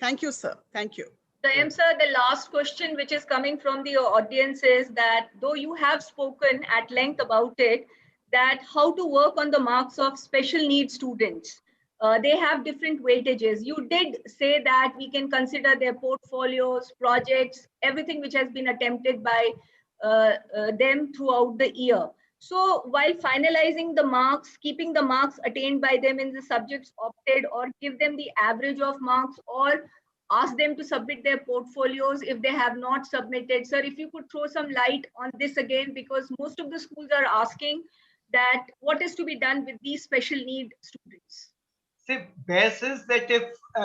[SPEAKER 8] Thank you, sir. Thank you.
[SPEAKER 4] Sir, the last question which is coming from the audience is that though you have spoken at length about it, that how to work on the marks of special needs students. They have different weightages. You did say that we can consider their portfolios, projects, everything which has been attempted by them throughout the year. So while finalizing the marks, keeping the marks attained by them in the subjects opted, or give them the average of marks, or ask them to submit their portfolios if they have not submitted. Sir, if you could throw some light on this again, because most of the schools are asking that what is to be done with these special need students.
[SPEAKER 2] See, best is that if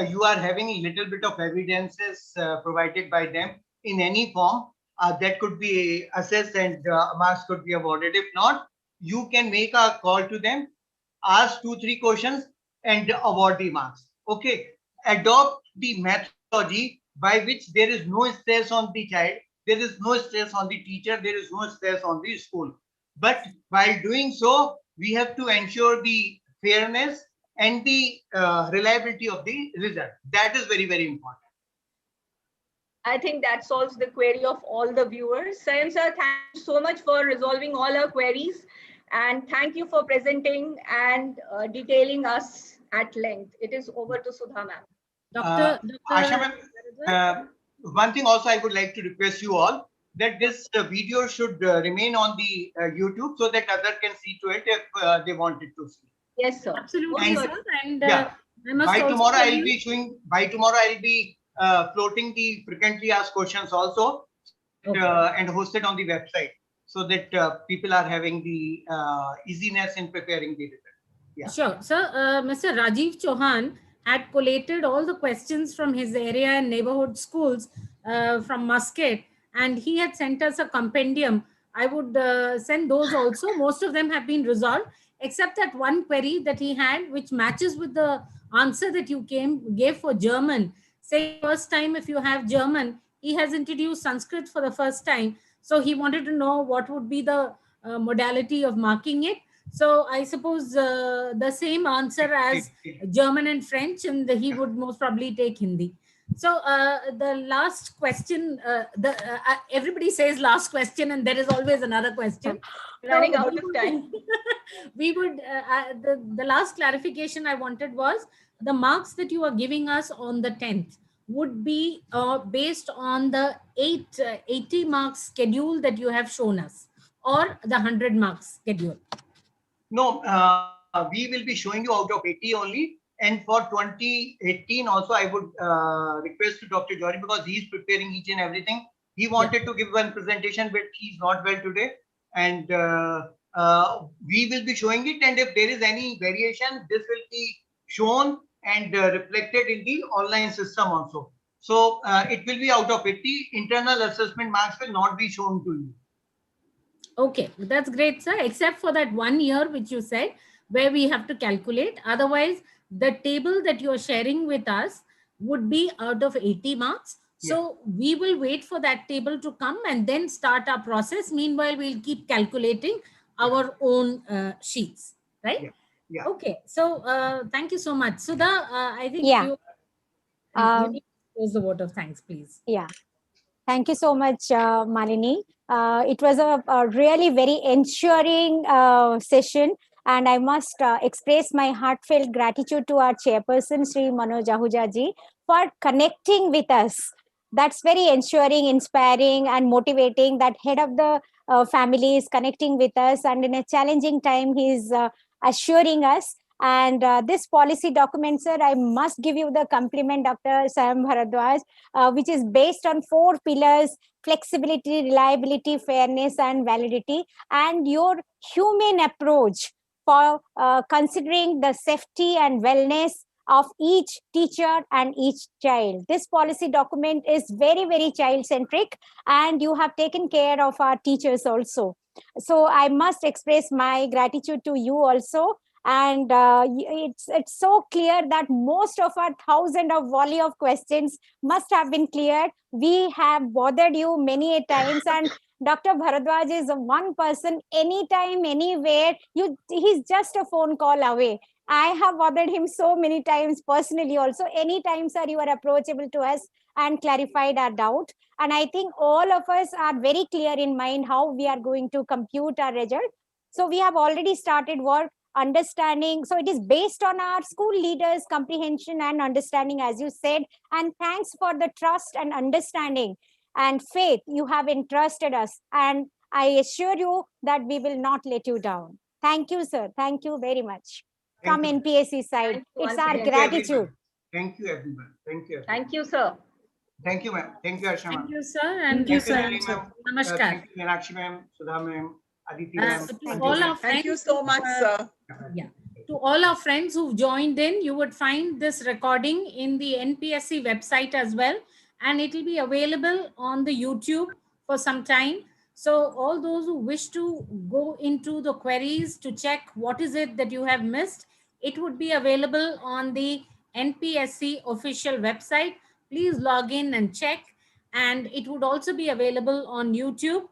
[SPEAKER 2] you are having a little bit of evidences provided by them in any form, that could be assessed and marks could be awarded. If not, you can make a call to them, ask 2-3 questions and award the marks. Okay, adopt the methodology by which there is no stress on the child, there is no stress on the teacher, there is no stress on the school. But while doing so, we have to ensure the fairness and the reliability of the result. That is very, very important.
[SPEAKER 4] I think that solves the query of all the viewers. Sayam sir, thank you so much for resolving all our queries. And thank you for presenting and detailing us at length. It is over to Sudha ma'am.
[SPEAKER 2] Asha ma'am, one thing also I would like to request you all that this video should remain on the YouTube so that others can see to it if they wanted to see.
[SPEAKER 4] Yes, sir.
[SPEAKER 5] Absolutely,
[SPEAKER 2] And-
[SPEAKER 5] sir. And
[SPEAKER 2] Yeah.
[SPEAKER 5] I must
[SPEAKER 2] By
[SPEAKER 5] also
[SPEAKER 2] tomorrow,
[SPEAKER 5] tell
[SPEAKER 2] I'll
[SPEAKER 5] you-
[SPEAKER 2] be showing. By tomorrow, I'll be floating the frequently asked questions also, and hosted on the website so that people are having the easiness in preparing the result. Yeah.
[SPEAKER 5] Sure. So, Mr. Rajiv Chauhan had collated all the questions from his area and neighborhood schools from Muscat, and he had sent us a compendium. I would send those also. Most of them have been resolved, except that one query that he had, which matches with the answer that you gave for German. Say, first time if you have German, he has introduced Sanskrit for the first time. So he wanted to know what would be the modality of marking it. So I suppose the same answer as German and French, and he would most probably take Hindi. So the last question, everybody says last question, and there is always another question.
[SPEAKER 4] Running out of time.
[SPEAKER 5] We would, the last clarification I wanted was the marks that you are giving us on the 10th would be based on the 80 marks schedule that you have shown us, or the 100 marks schedule.
[SPEAKER 2] No, we will be showing you out of 80 only. And for 2018 also, I would request to Dr. Jory, because he's preparing each and everything. He wanted to give one presentation, but he's not well today. And we will be showing it. And if there is any variation, this will be shown and reflected in the online system also. So it will be out of 80. Internal assessment marks will not be shown to you.
[SPEAKER 5] Okay, that's great, sir. Except for that 1 year, which you said, where we have to calculate. Otherwise, the table that you are sharing with us would be out of 80 marks. So we will wait for that table to come and then start our process. Meanwhile, we'll keep calculating our own sheets, right?
[SPEAKER 2] Yeah.
[SPEAKER 5] Okay. So thank you so much. Sudha, I think
[SPEAKER 1] Yeah.
[SPEAKER 5] you need to close the vote of thanks, please.
[SPEAKER 1] Yeah. Thank you so much, Malini. It was a really very ensuring session, and I must express my heartfelt gratitude to our chairperson, Sri Manoj Ahuja ji, for connecting with us. That's very ensuring, inspiring, and motivating. That head of the family is connecting with us, and in a challenging time, he is assuring us. And this policy document, sir, I must give you the compliment, Dr. Sam Bharadwaj, which is based on 4 pillars: flexibility, reliability, fairness, and validity, and your humane approach for considering the safety and wellness of each teacher and each child. This policy document is very, very child-centric, and you have taken care of our teachers also. So I must express my gratitude to you also. And it's so clear that most of our thousand of volley of questions must have been cleared. We have bothered you many a times, and Dr. Bharadwaj is one person, anytime, anywhere. He's just a phone call away. I have bothered him so many times personally also. Anytime, sir, you are approachable to us and clarified our doubt. And I think all of us are very clear in mind how we are going to compute our result. So we have already started work, understanding. So it is based on our school leaders' comprehension and understanding, as you said. And thanks for the trust and understanding and faith you have entrusted us. And I assure you that we will not let you down. Thank you, sir. Thank you very much. From NPSC side, it's our gratitude.
[SPEAKER 2] Thank you, everyone. Thank you.
[SPEAKER 4] Thank you, sir.
[SPEAKER 2] Thank you, ma'am. Thank you, Asha ma'am.
[SPEAKER 5] Thank you, sir. And
[SPEAKER 3] Thank you, sir.
[SPEAKER 5] Namaskar.
[SPEAKER 2] Thank you, Meenakshi ma'am, Sudha ma'am, Aditi ma'am.
[SPEAKER 5] To all our friends,
[SPEAKER 8] Thank you so much, sir.
[SPEAKER 5] Yeah. To all our friends who've joined in, you would find this recording in the NPSC website as well. And it will be available on the YouTube for some time. So all those who wish to go into the queries to check what is it that you have missed, it would be available on the NPSC official website. Please log in and check. And it would also be available on YouTube,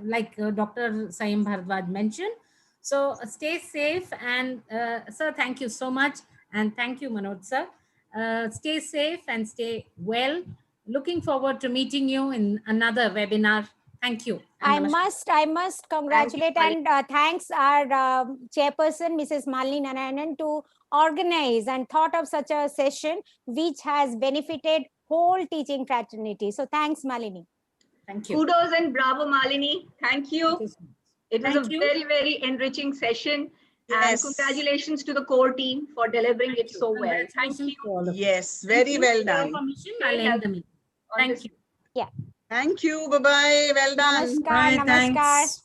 [SPEAKER 5] like Dr. Saim Bhardwaj mentioned. So stay safe. And sir, thank you so much. And thank you, Manoj sir. Stay safe and stay well. Looking forward to meeting you in another webinar. Thank you.
[SPEAKER 1] I must congratulate and thanks our chairperson, Mrs. Malini Narayanan, to organize and thought of such a session which has benefited whole teaching fraternity. So thanks, Malini.
[SPEAKER 5] Thank you.
[SPEAKER 4] Kudos and bravo, Malini. Thank you. It was
[SPEAKER 5] Thank
[SPEAKER 4] a
[SPEAKER 5] you.
[SPEAKER 4] very, very enriching session.
[SPEAKER 8] Yes.
[SPEAKER 4] And congratulations to the core team for delivering it so well. Thank you.
[SPEAKER 5] To all of you.
[SPEAKER 8] Yes, very well done.
[SPEAKER 5] I'll end the meeting. Thank you.
[SPEAKER 1] Yeah.
[SPEAKER 8] Thank you. Bye-bye. Well done.
[SPEAKER 1] Namaskar.
[SPEAKER 3] Bye,
[SPEAKER 1] Namaskar.
[SPEAKER 3] thanks.